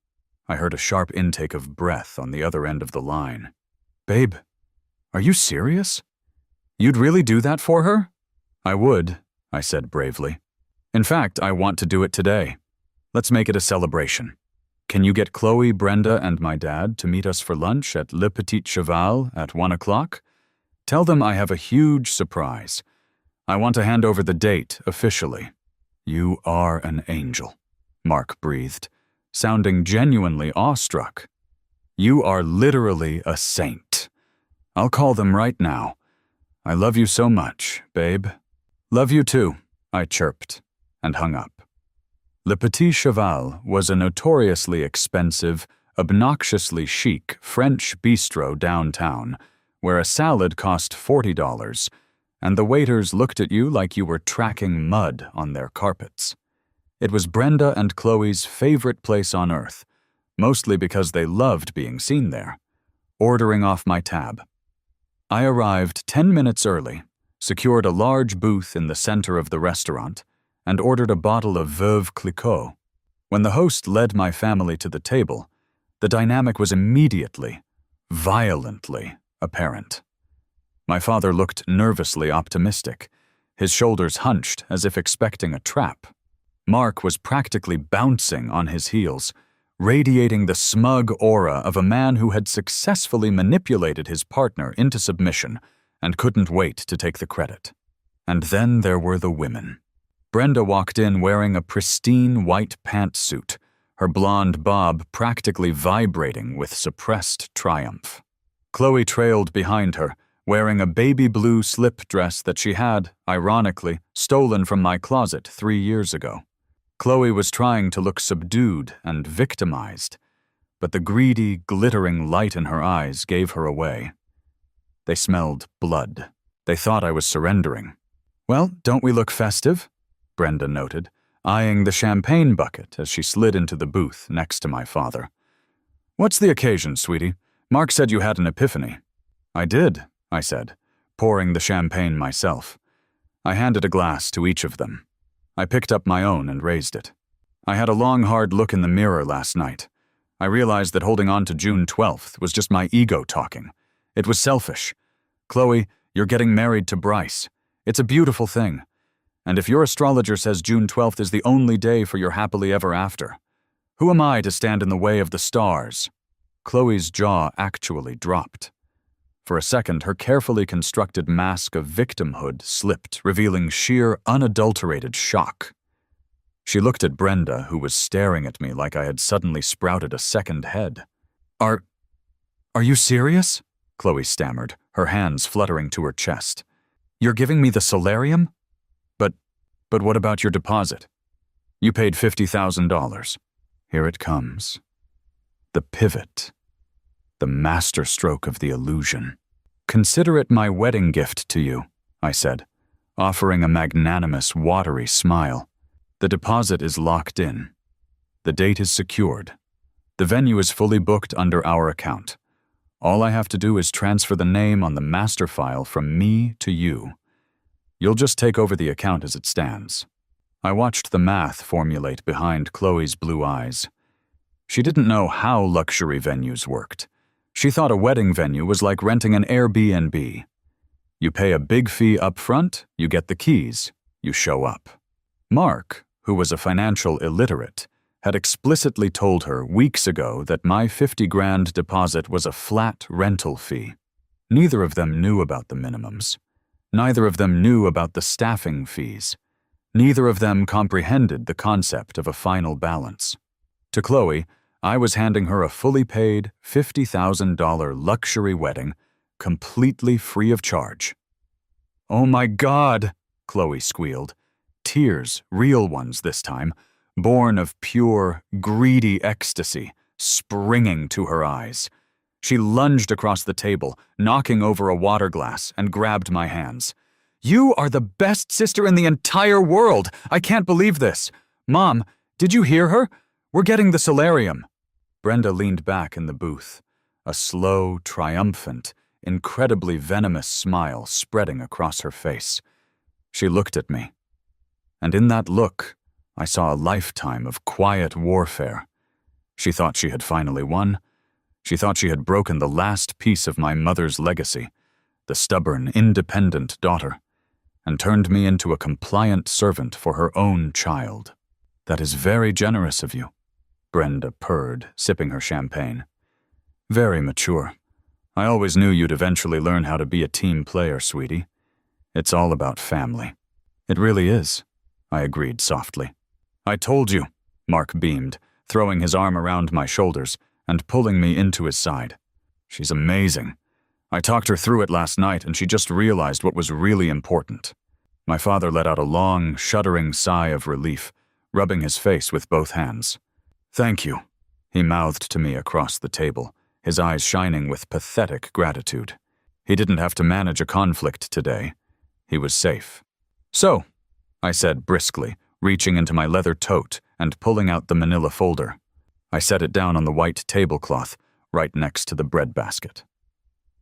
I heard a sharp intake of breath on the other end of the line. Babe, are you serious? You'd really do that for her? I would, I said bravely. In fact, I want to do it today. Let's make it a celebration. Can you get Chloe, Brenda, and my dad to meet us for lunch at Le Petit Cheval at 1 o'clock? Tell them I have a huge surprise. I want to hand over the date officially. You are an angel, Mark breathed, sounding genuinely awestruck. You are literally a saint. I'll call them right now. I love you so much, babe. Love you too, I chirped, and hung up. Le Petit Cheval was a notoriously expensive, obnoxiously chic French bistro downtown, where a salad cost $40, and the waiters looked at you like you were tracking mud on their carpets. It was Brenda and Chloe's favorite place on earth, mostly because they loved being seen there. Ordering off my tab. I arrived 10 minutes early, secured a large booth in the center of the restaurant, and ordered a bottle of Veuve Clicquot. When the host led my family to the table, the dynamic was immediately, violently apparent. My father looked nervously optimistic, his shoulders hunched as if expecting a trap. Mark was practically bouncing on his heels, radiating the smug aura of a man who had successfully manipulated his partner into submission and couldn't wait to take the credit. And then there were the women. Brenda walked in wearing a pristine white pantsuit, her blonde bob practically vibrating with suppressed triumph. Chloe trailed behind her, wearing a baby blue slip dress that she had, ironically, stolen from my closet 3 years ago. Chloe was trying to look subdued and victimized, but the greedy, glittering light in her eyes gave her away. They smelled blood. They thought I was surrendering. Well, don't we look festive? Brenda noted, eyeing the champagne bucket as she slid into the booth next to my father. What's the occasion, sweetie? Mark said you had an epiphany. I did, I said, pouring the champagne myself. I handed a glass to each of them. I picked up my own and raised it. I had a long, hard look in the mirror last night. I realized that holding on to June 12th was just my ego talking. It was selfish. Chloe, you're getting married to Bryce. It's a beautiful thing. And if your astrologer says June 12th is the only day for your happily ever after, who am I to stand in the way of the stars? Chloe's jaw actually dropped. For a second, her carefully constructed mask of victimhood slipped, revealing sheer, unadulterated shock. She looked at Brenda, who was staring at me like I had suddenly sprouted a second head. Are you serious? Chloe stammered, her hands fluttering to her chest. You're giving me the solarium? But what about your deposit? You paid $50,000. Here it comes. The pivot. The masterstroke of the illusion. Consider it my wedding gift to you, I said, offering a magnanimous, watery smile. The deposit is locked in. The date is secured. The venue is fully booked under our account. All I have to do is transfer the name on the master file from me to you. You'll just take over the account as it stands. I watched the math formulate behind Chloe's blue eyes. She didn't know how luxury venues worked. She thought a wedding venue was like renting an Airbnb. You pay a big fee up front, you get the keys, you show up. Mark, who was a financial illiterate, had explicitly told her weeks ago that my $50,000 deposit was a flat rental fee. Neither of them knew about the minimums. Neither of them knew about the staffing fees. Neither of them comprehended the concept of a final balance. To Chloe, I was handing her a fully paid $50,000 luxury wedding, completely free of charge. Oh my God, Chloe squealed. Tears, real ones this time, born of pure, greedy ecstasy, springing to her eyes. She lunged across the table, knocking over a water glass, and grabbed my hands. You are the best sister in the entire world! I can't believe this! Mom, did you hear her? We're getting the solarium. Brenda leaned back in the booth, a slow, triumphant, incredibly venomous smile spreading across her face. She looked at me. And in that look, I saw a lifetime of quiet warfare. She thought she had finally won. She thought she had broken the last piece of my mother's legacy, the stubborn, independent daughter, and turned me into a compliant servant for her own child. "That is very generous of you," Brenda purred, sipping her champagne. "Very mature. I always knew you'd eventually learn how to be a team player, sweetie. It's all about family." "It really is," I agreed softly. "I told you," Mark beamed, throwing his arm around my shoulders and pulling me into his side. "She's amazing. I talked her through it last night and she just realized what was really important." My father let out a long, shuddering sigh of relief, rubbing his face with both hands. "Thank you," he mouthed to me across the table, his eyes shining with pathetic gratitude. He didn't have to manage a conflict today. He was safe. "So," I said briskly, reaching into my leather tote and pulling out the manila folder. I set it down on the white tablecloth, right next to the breadbasket.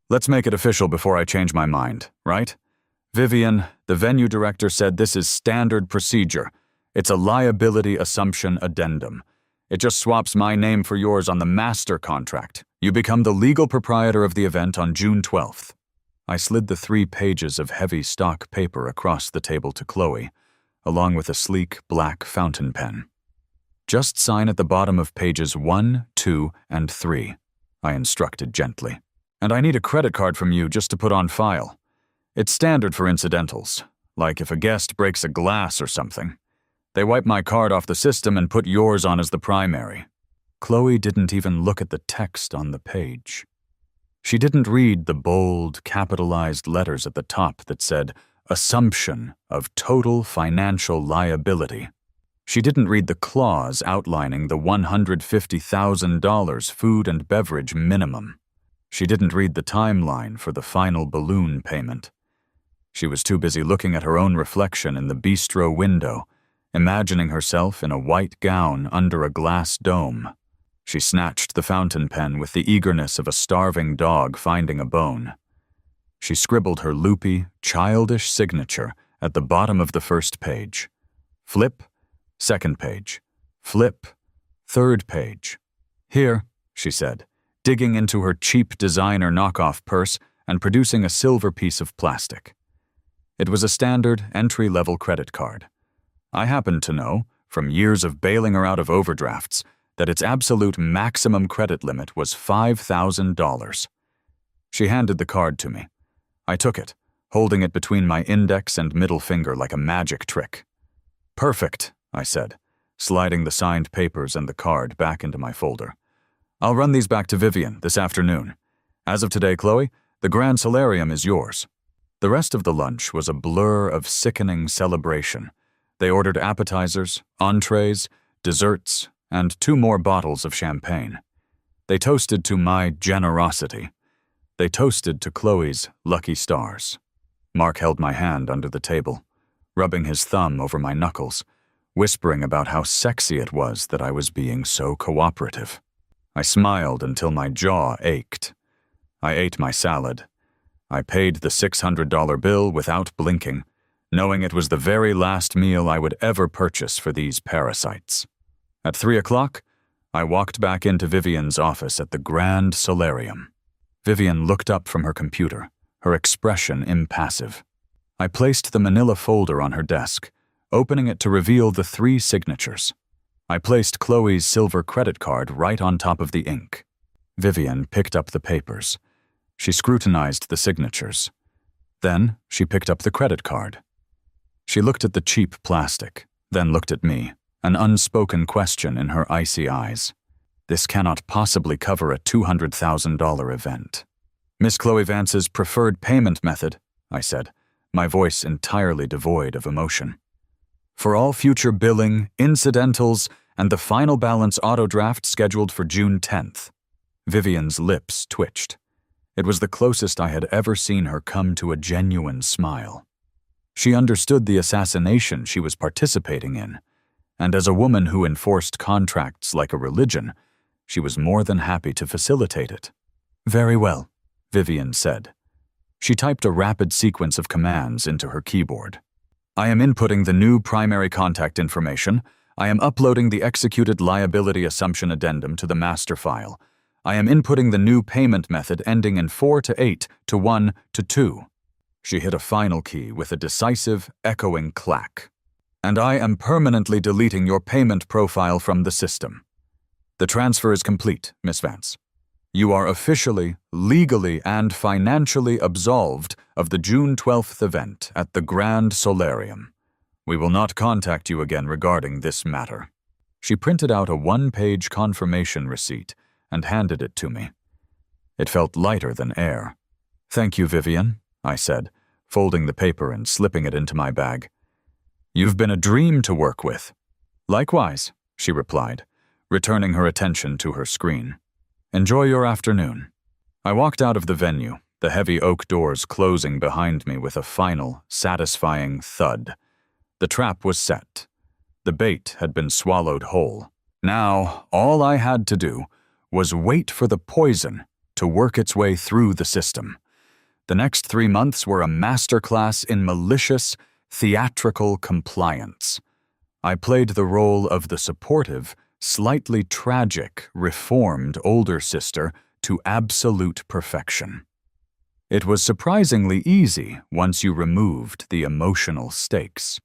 "Let's make it official before I change my mind, right? Vivian, the venue director, said this is standard procedure. It's a liability assumption addendum. It just swaps my name for yours on the master contract. You become the legal proprietor of the event on June 12th. I slid the 3 pages of heavy stock paper across the table to Chloe, along with a sleek black fountain pen. "Just sign at the bottom of pages 1, 2, and 3, I instructed gently. "And I need a credit card from you just to put on file. It's standard for incidentals, like if a guest breaks a glass or something. They wipe my card off the system and put yours on as the primary." Chloe didn't even look at the text on the page. She didn't read the bold, capitalized letters at the top that said, "Assumption of total financial liability." She didn't read the clause outlining the $150,000 food and beverage minimum. She didn't read the timeline for the final balloon payment. She was too busy looking at her own reflection in the bistro window, imagining herself in a white gown under a glass dome. She snatched the fountain pen with the eagerness of a starving dog finding a bone. She scribbled her loopy, childish signature at the bottom of the first page. Flip, second page. Flip, third page. "Here," she said, digging into her cheap designer knockoff purse and producing a silver piece of plastic. It was a standard entry-level credit card. I happened to know, from years of bailing her out of overdrafts, that its absolute maximum credit limit was $5,000. She handed the card to me. I took it, holding it between my index and middle finger like a magic trick. "Perfect," I said, sliding the signed papers and the card back into my folder. "I'll run these back to Vivian this afternoon. As of today, Chloe, the Grand Solarium is yours." The rest of the lunch was a blur of sickening celebration. They ordered appetizers, entrees, desserts, and 2 more bottles of champagne. They toasted to my generosity. They toasted to Chloe's lucky stars. Mark held my hand under the table, rubbing his thumb over my knuckles, whispering about how sexy it was that I was being so cooperative. I smiled until my jaw ached. I ate my salad. I paid the $600 bill without blinking, knowing it was the very last meal I would ever purchase for these parasites. At 3 o'clock, I walked back into Vivian's office at the Grand Solarium. Vivian looked up from her computer, her expression impassive. I placed the manila folder on her desk, opening it to reveal the 3 signatures. I placed Chloe's silver credit card right on top of the ink. Vivian picked up the papers. She scrutinized the signatures. Then she picked up the credit card. She looked at the cheap plastic, then looked at me, an unspoken question in her icy eyes. "This cannot possibly cover a $200,000 event." "Miss Chloe Vance's preferred payment method," I said, my voice entirely devoid of emotion. "For all future billing, incidentals, and the final balance auto draft scheduled for June 10th. Vivian's lips twitched. It was the closest I had ever seen her come to a genuine smile. She understood the assassination she was participating in, and as a woman who enforced contracts like a religion, she was more than happy to facilitate it. "Very well," Vivian said. She typed a rapid sequence of commands into her keyboard. "I am inputting the new primary contact information. I am uploading the executed liability assumption addendum to the master file. I am inputting the new payment method ending in 4 to 8 to 1 to 2. She hit a final key with a decisive, echoing clack. And I am permanently deleting your payment profile from the system. The transfer is complete, Miss Vance. You are officially, legally, and financially absolved of the June 12th event at the Grand Solarium. We will not contact you again regarding this matter. She printed out a one-page confirmation receipt and handed it to me. It felt lighter than air. Thank you, Vivian, I said, folding the paper and slipping it into my bag. You've been a dream to work with. Likewise, she replied, returning her attention to her screen. Enjoy your afternoon. I walked out of the venue, the heavy oak doors closing behind me with a final, satisfying thud. The trap was set. The bait had been swallowed whole. Now, all I had to do was wait for the poison to work its way through the system. The next 3 months were a masterclass in malicious, theatrical compliance. I played the role of the supportive, slightly tragic, reformed older sister to absolute perfection. It was surprisingly easy once you removed the emotional stakes.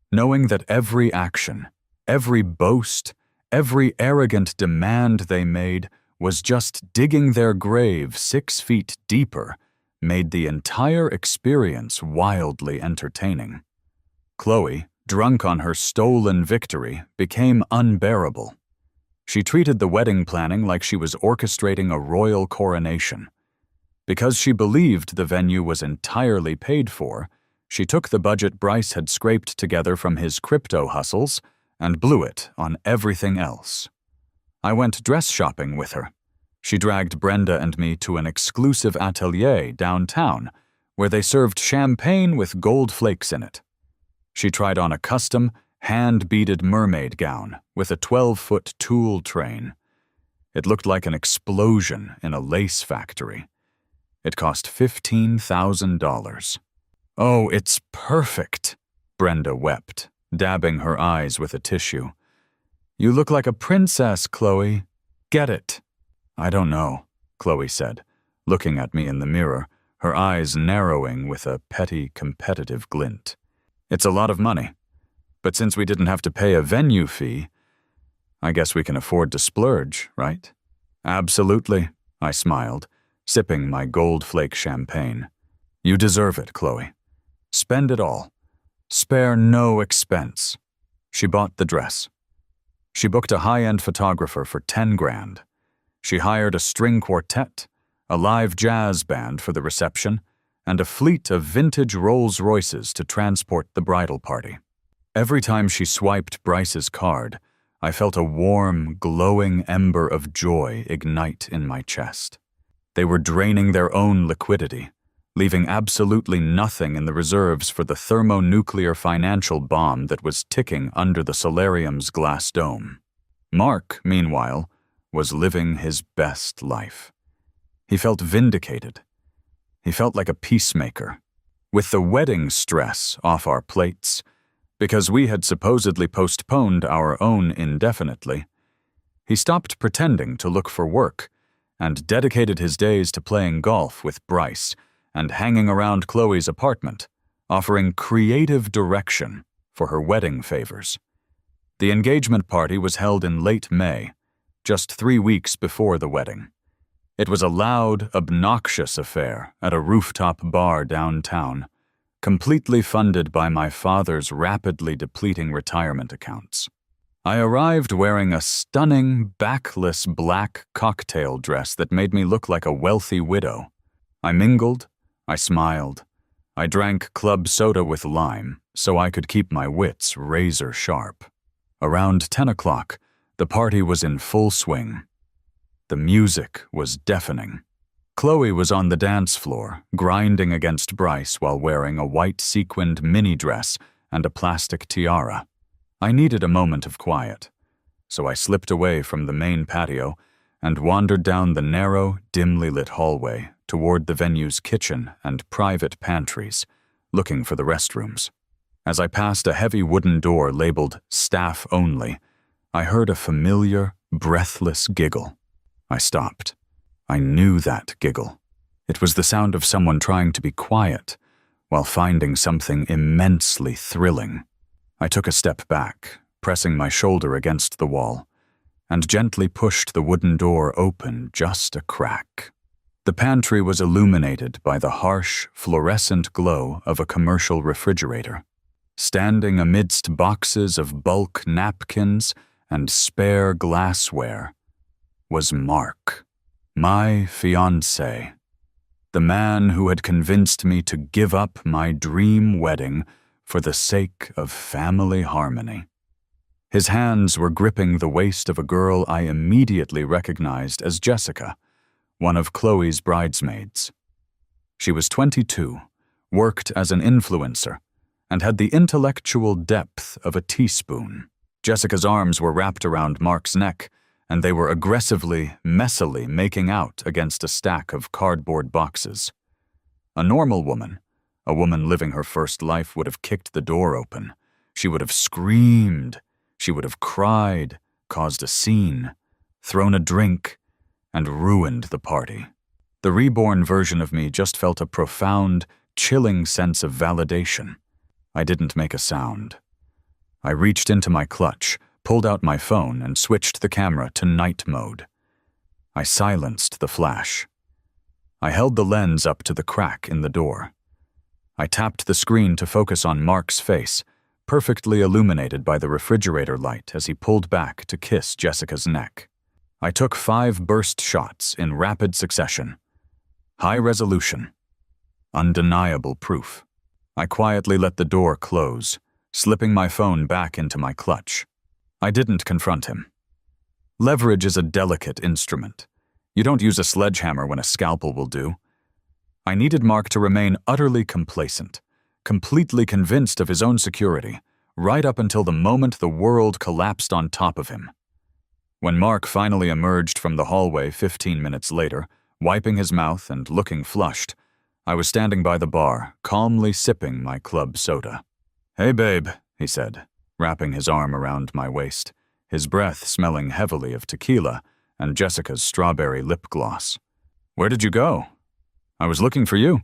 Knowing that every action, every boast, every arrogant demand they made was just digging their grave 6 feet deeper made the entire experience wildly entertaining. Chloe, drunk on her stolen victory, became unbearable. She treated the wedding planning like she was orchestrating a royal coronation. Because she believed the venue was entirely paid for, she took the budget Bryce had scraped together from his crypto hustles and blew it on everything else. I went dress shopping with her. She dragged Brenda and me to an exclusive atelier downtown where they served champagne with gold flakes in it. She tried on a custom, hand-beaded mermaid gown with a 12-foot tulle train. It looked like an explosion in a lace factory. It cost $15,000. Oh, it's perfect, Brenda wept, dabbing her eyes with a tissue. You look like a princess, Chloe. Get it. I don't know, Chloe said, looking at me in the mirror, her eyes narrowing with a petty, competitive glint. It's a lot of money, but since we didn't have to pay a venue fee, I guess we can afford to splurge, right? Absolutely, I smiled, sipping my gold flake champagne. You deserve it, Chloe. Spend it all. Spare no expense. She bought the dress. She booked a high-end photographer for $10,000. She hired a string quartet, a live jazz band for the reception, and a fleet of vintage Rolls-Royces to transport the bridal party. Every time she swiped Bryce's card, I felt a warm, glowing ember of joy ignite in my chest. They were draining their own liquidity, leaving absolutely nothing in the reserves for the thermonuclear financial bomb that was ticking under the solarium's glass dome. Mark, meanwhile, was living his best life. He felt vindicated. He felt like a peacemaker. With the wedding stress off our plates, because we had supposedly postponed our own indefinitely, he stopped pretending to look for work and dedicated his days to playing golf with Bryce and hanging around Chloe's apartment, offering creative direction for her wedding favors. The engagement party was held in late May, just 3 weeks before the wedding. It was a loud, obnoxious affair at a rooftop bar downtown, completely funded by my father's rapidly depleting retirement accounts. I arrived wearing a stunning, backless black cocktail dress that made me look like a wealthy widow. I mingled, I smiled, I drank club soda with lime so I could keep my wits razor sharp. Around 10 o'clock, the party was in full swing. The music was deafening. Chloe was on the dance floor, grinding against Bryce while wearing a white sequined mini dress and a plastic tiara. I needed a moment of quiet, so I slipped away from the main patio and wandered down the narrow, dimly lit hallway toward the venue's kitchen and private pantries, looking for the restrooms. As I passed a heavy wooden door labeled "Staff Only," I heard a familiar, breathless giggle. I stopped. I knew that giggle. It was the sound of someone trying to be quiet while finding something immensely thrilling. I took a step back, pressing my shoulder against the wall, and gently pushed the wooden door open just a crack. The pantry was illuminated by the harsh, fluorescent glow of a commercial refrigerator. Standing amidst boxes of bulk napkins and spare glassware was Mark, my fiancé, the man who had convinced me to give up my dream wedding for the sake of family harmony. His hands were gripping the waist of a girl I immediately recognized as Jessica, one of Chloe's bridesmaids. She was 22, worked as an influencer, and had the intellectual depth of a teaspoon. Jessica's arms were wrapped around Mark's neck, and they were aggressively, messily making out against a stack of cardboard boxes. A normal woman, a woman living her first life, would have kicked the door open. She would have screamed. She would have cried, caused a scene, thrown a drink, and ruined the party. The reborn version of me just felt a profound, chilling sense of validation. I didn't make a sound. I reached into my clutch, pulled out my phone, and switched the camera to night mode. I silenced the flash. I held the lens up to the crack in the door. I tapped the screen to focus on Mark's face, perfectly illuminated by the refrigerator light as he pulled back to kiss Jessica's neck. I took 5 burst shots in rapid succession. High resolution. Undeniable proof. I quietly let the door close, slipping my phone back into my clutch. I didn't confront him. Leverage is a delicate instrument. You don't use a sledgehammer when a scalpel will do. I needed Mark to remain utterly complacent, completely convinced of his own security, right up until the moment the world collapsed on top of him. When Mark finally emerged from the hallway 15 minutes later, wiping his mouth and looking flushed, I was standing by the bar, calmly sipping my club soda. "Hey, babe," he said, wrapping his arm around my waist, his breath smelling heavily of tequila and Jessica's strawberry lip gloss. "Where did you go?" "I was looking for you."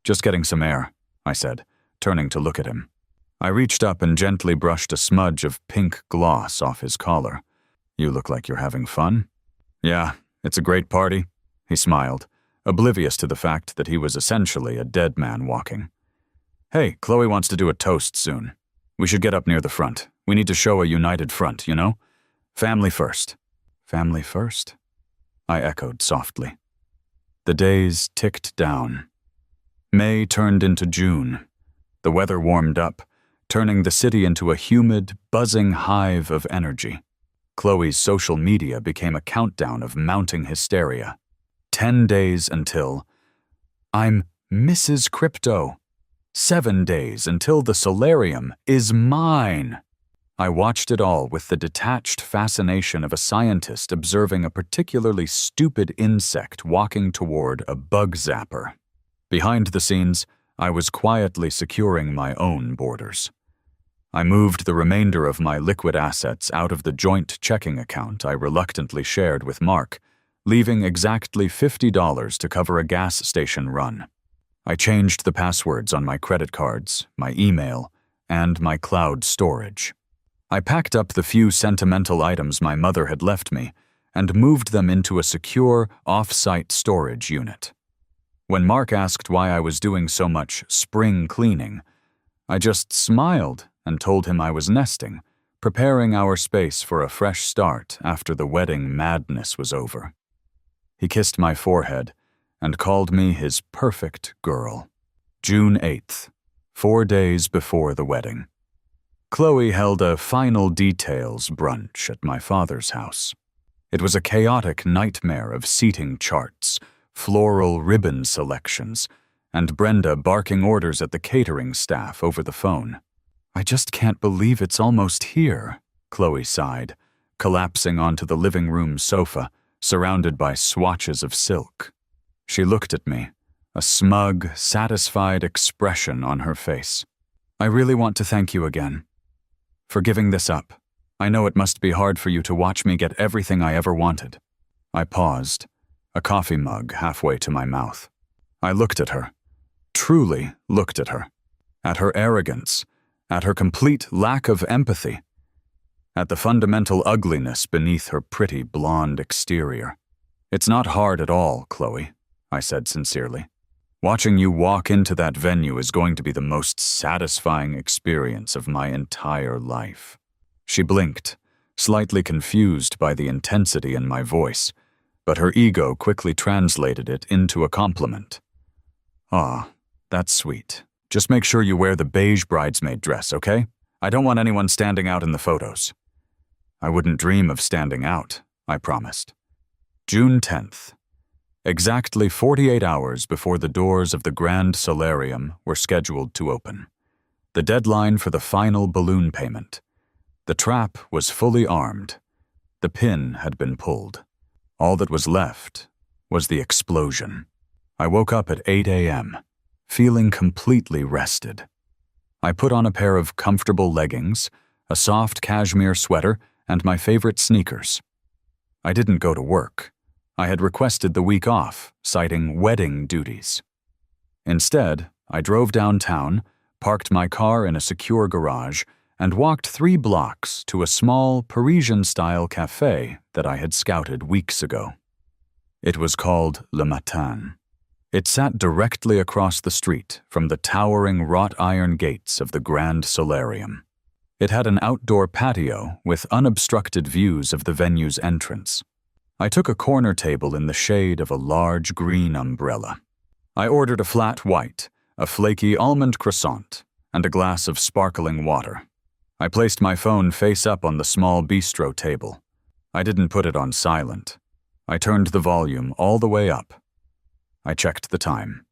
"Just getting some air," I said, turning to look at him. I reached up and gently brushed a smudge of pink gloss off his collar. "You look like you're having fun." "Yeah, it's a great party," he smiled, oblivious to the fact that he was essentially a dead man walking. "Hey, Chloe wants to do a toast soon. We should get up near the front. We need to show a united front, you know? Family first." "Family first?" I echoed softly. The days ticked down. May turned into June. The weather warmed up, turning the city into a humid, buzzing hive of energy. Chloe's social media became a countdown of mounting hysteria. 10 days until I'm Mrs. Crypto. 7 days until the solarium is mine. I watched it all with the detached fascination of a scientist observing a particularly stupid insect walking toward a bug zapper. Behind the scenes, I was quietly securing my own borders. I moved the remainder of my liquid assets out of the joint checking account I reluctantly shared with Mark, leaving exactly $50 to cover a gas station run. I changed the passwords on my credit cards, my email, and my cloud storage. I packed up the few sentimental items my mother had left me and moved them into a secure, off-site storage unit. When Mark asked why I was doing so much spring cleaning, I just smiled and told him I was nesting, preparing our space for a fresh start after the wedding madness was over. He kissed my forehead and called me his perfect girl. June 8th, 4 days before the wedding. Chloe held a final details brunch at my father's house. It was a chaotic nightmare of seating charts, floral ribbon selections, and Brenda barking orders at the catering staff over the phone. "I just can't believe it's almost here," Chloe sighed, collapsing onto the living room sofa, surrounded by swatches of silk. She looked at me, a smug, satisfied expression on her face. I really want to thank you again for giving this up. I know it must be hard for you to watch me get everything I ever wanted. I paused, a coffee mug halfway to my mouth. I looked at her, truly looked at her arrogance, at her complete lack of empathy, at the fundamental ugliness beneath her pretty blonde exterior. It's not hard at all, Chloe, I said sincerely. Watching you walk into that venue is going to be the most satisfying experience of my entire life. She blinked, slightly confused by the intensity in my voice, but her ego quickly translated it into a compliment. Ah, that's sweet. Just make sure you wear the beige bridesmaid dress, okay? I don't want anyone standing out in the photos. I wouldn't dream of standing out, I promised. June 10th. Exactly 48 hours before the doors of the Grand Solarium were scheduled to open. The deadline for the final balloon payment. The trap was fully armed. The pin had been pulled. All that was left was the explosion. I woke up at 8 a.m., feeling completely rested. I put on a pair of comfortable leggings, a soft cashmere sweater, and my favorite sneakers. I didn't go to work. I had requested the week off, citing wedding duties. Instead, I drove downtown, parked my car in a secure garage, and walked 3 blocks to a small Parisian-style cafe that I had scouted weeks ago. It was called Le Matin. It sat directly across the street from the towering wrought iron gates of the Grand Solarium. It had an outdoor patio with unobstructed views of the venue's entrance. I took a corner table in the shade of a large green umbrella. I ordered a flat white, a flaky almond croissant, and a glass of sparkling water. I placed my phone face up on the small bistro table. I didn't put it on silent. I turned the volume all the way up. I checked the time.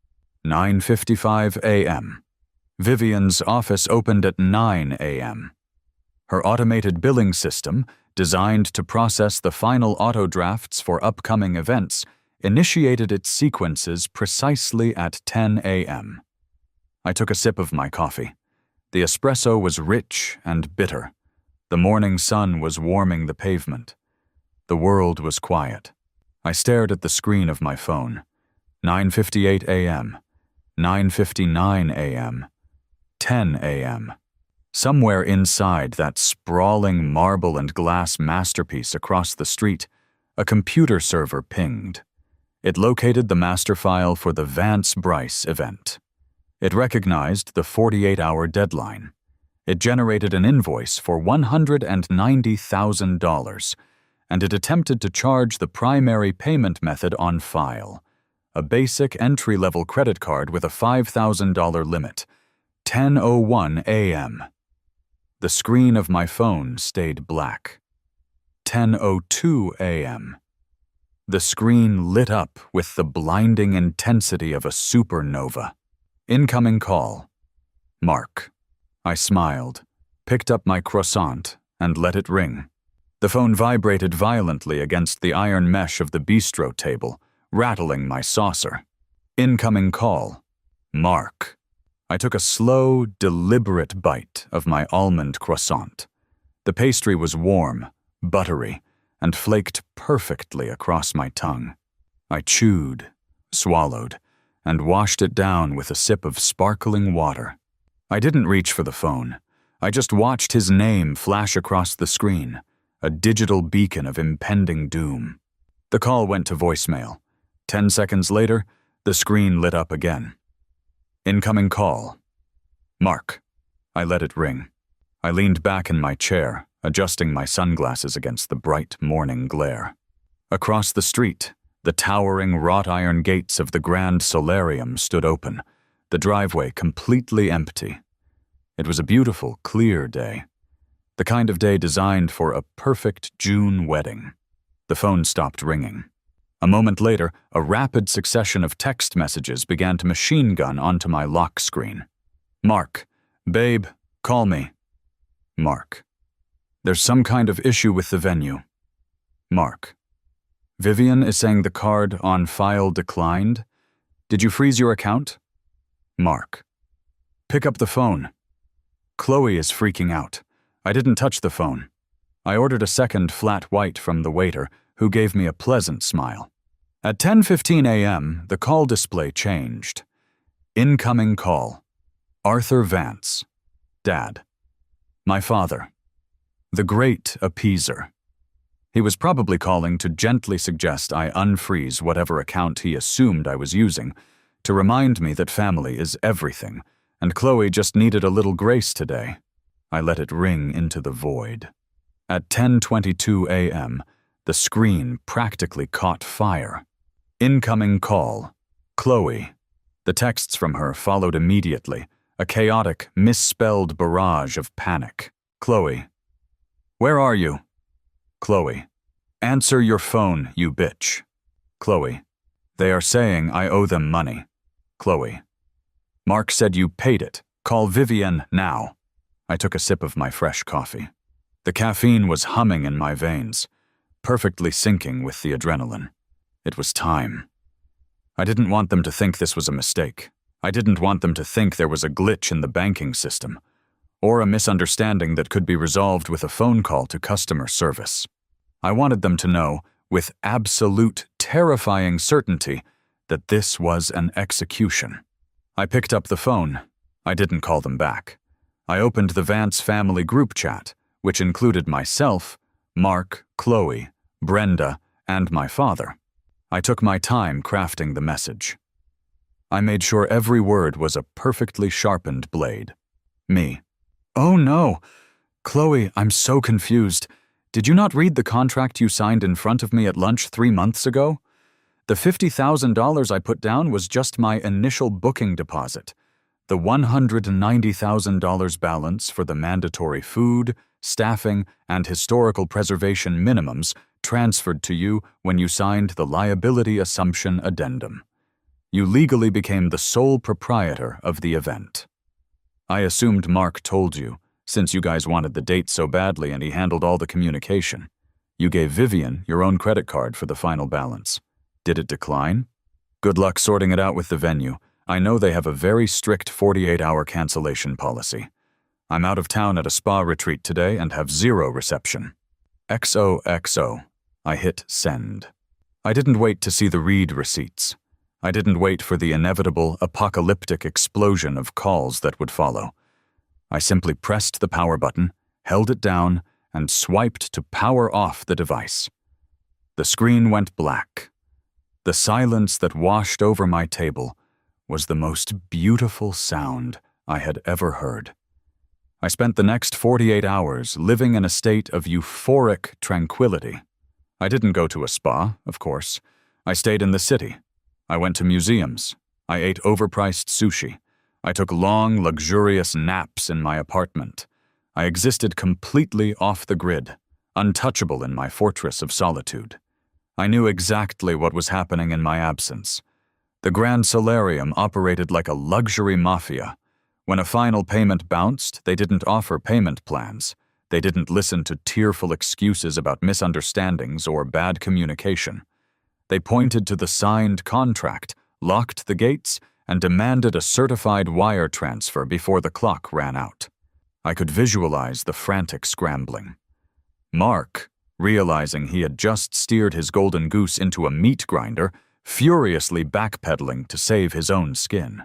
9:55 a.m. Vivian's office opened at 9 a.m. Her automated billing system, designed to process the final auto drafts for upcoming events, initiated its sequences precisely at 10 a.m. I took a sip of my coffee. The espresso was rich and bitter. The morning sun was warming the pavement. The world was quiet. I stared at the screen of my phone. 9:58 a.m., 9:59 a.m., 10 a.m. Somewhere inside that sprawling marble and glass masterpiece across the street, a computer server pinged. It located the master file for the Vance Bryce event. It recognized the 48-hour deadline. It generated an invoice for $190,000, and it attempted to charge the primary payment method on file, a basic entry-level credit card with a $5,000 limit. 10:01 a.m. The screen of my phone stayed black. 10:02 a.m. The screen lit up with the blinding intensity of a supernova. Incoming call. Mark. I smiled, picked up my croissant, and let it ring. The phone vibrated violently against the iron mesh of the bistro table, rattling my saucer. Incoming call. Mark. I took a slow, deliberate bite of my almond croissant. The pastry was warm, buttery, and flaked perfectly across my tongue. I chewed, swallowed, and washed it down with a sip of sparkling water. I didn't reach for the phone. I just watched his name flash across the screen, a digital beacon of impending doom. The call went to voicemail. 10 seconds later, the screen lit up again. Incoming call. Mark. I let it ring. I leaned back in my chair, adjusting my sunglasses against the bright morning glare. Across the street, the towering wrought iron gates of the Grand Solarium stood open, the driveway completely empty. It was a beautiful, clear day. The kind of day designed for a perfect June wedding. The phone stopped ringing. A moment later, a rapid succession of text messages began to machine gun onto my lock screen. Mark. Babe, call me. Mark. There's some kind of issue with the venue. Mark. Vivian is saying the card on file declined. Did you freeze your account? Mark. Pick up the phone. Chloe is freaking out. I didn't touch the phone. I ordered a second flat white from the waiter, who gave me a pleasant smile. At 10:15 a.m., the call display changed. Incoming call. Arthur Vance. Dad. My father. The great appeaser. He was probably calling to gently suggest I unfreeze whatever account he assumed I was using, to remind me that family is everything, and Chloe just needed a little grace today. I let it ring into the void. At 10:22 a.m., the screen practically caught fire. Incoming call. Chloe. The texts from her followed immediately, a chaotic, misspelled barrage of panic. Chloe. Where are you? Chloe. Answer your phone, you bitch. Chloe. They are saying I owe them money. Chloe. Mark said you paid it. Call Vivian now. I took a sip of my fresh coffee. The caffeine was humming in my veins, perfectly syncing with the adrenaline. It was time. I didn't want them to think this was a mistake. I didn't want them to think there was a glitch in the banking system, or a misunderstanding that could be resolved with a phone call to customer service. I wanted them to know, with absolute, terrifying certainty, that this was an execution. I picked up the phone. I didn't call them back. I opened the Vance family group chat, which included myself, Mark, Chloe, Brenda, and my father. I took my time crafting the message. I made sure every word was a perfectly sharpened blade. Me. Oh no! Chloe, I'm so confused. Did you not read the contract you signed in front of me at lunch 3 months ago? The $50,000 I put down was just my initial booking deposit. The $190,000 balance for the mandatory food, staffing, and historical preservation minimums transferred to you when you signed the liability assumption addendum. You legally became the sole proprietor of the event. I assumed Mark told you, since you guys wanted the date so badly and he handled all the communication. You gave Vivian your own credit card for the final balance. Did it decline? Good luck sorting it out with the venue. I know they have a very strict 48-hour cancellation policy. I'm out of town at a spa retreat today and have 0 reception. XOXO. I hit send. I didn't wait to see the read receipts. I didn't wait for the inevitable apocalyptic explosion of calls that would follow. I simply pressed the power button, held it down, and swiped to power off the device. The screen went black. The silence that washed over my table was the most beautiful sound I had ever heard. I spent the next 48 hours living in a state of euphoric tranquility. I didn't go to a spa, of course. I stayed in the city. I went to museums. I ate overpriced sushi. I took long, luxurious naps in my apartment. I existed completely off the grid, untouchable in my fortress of solitude. I knew exactly what was happening in my absence. The Grand Solarium operated like a luxury mafia. When a final payment bounced, they didn't offer payment plans. They didn't listen to tearful excuses about misunderstandings or bad communication. They pointed to the signed contract, locked the gates, and demanded a certified wire transfer before the clock ran out. I could visualize the frantic scrambling. Mark, realizing he had just steered his golden goose into a meat grinder, furiously backpedaling to save his own skin.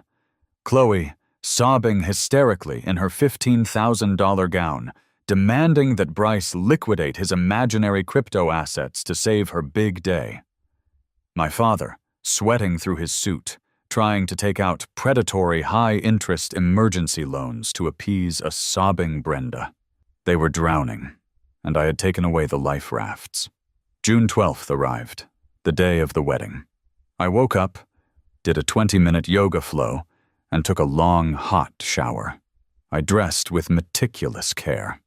Chloe, sobbing hysterically in her $15,000 gown, demanding that Bryce liquidate his imaginary crypto assets to save her big day. My father, sweating through his suit, trying to take out predatory high-interest emergency loans to appease a sobbing Brenda. They were drowning, and I had taken away the life rafts. June 12th arrived, the day of the wedding. I woke up, did a 20-minute yoga flow, and took a long, hot shower. I dressed with meticulous care.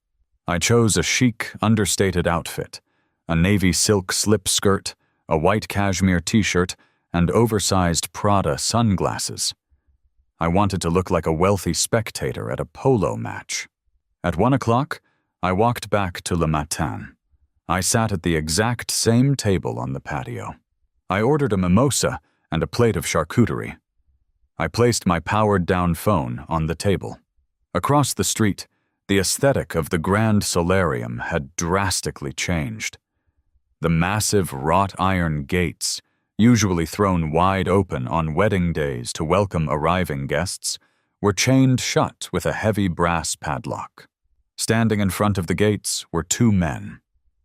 I chose a chic, understated outfit, a navy silk slip skirt, a white cashmere t-shirt, and oversized Prada sunglasses. I wanted to look like a wealthy spectator at a polo match. At 1 o'clock, I walked back to Le Matin. I sat at the exact same table on the patio. I ordered a mimosa and a plate of charcuterie. I placed my powered-down phone on the table. Across the street, The aesthetic of the Grand Solarium had drastically changed. The massive wrought iron gates, usually thrown wide open on wedding days to welcome arriving guests, were chained shut with a heavy brass padlock. Standing in front of the gates were two men.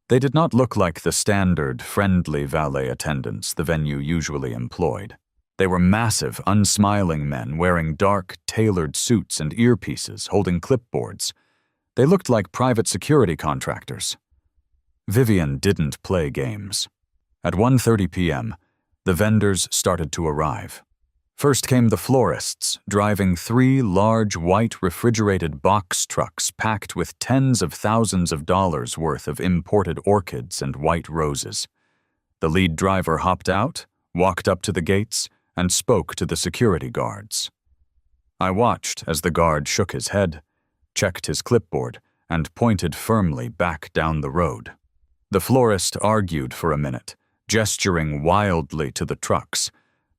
They did not look like the standard, friendly valet attendants the venue usually employed. They were massive, unsmiling men wearing dark, tailored suits and earpieces, holding clipboards. They looked like private security contractors. Vivian didn't play games. At 1:30 p.m., the vendors started to arrive. First came the florists, driving 3 large white refrigerated box trucks packed with tens of thousands of dollars worth of imported orchids and white roses. The lead driver hopped out, walked up to the gates, and spoke to the security guards. I watched as the guard shook his head, checked his clipboard, and pointed firmly back down the road. The florist argued for a minute, gesturing wildly to the trucks,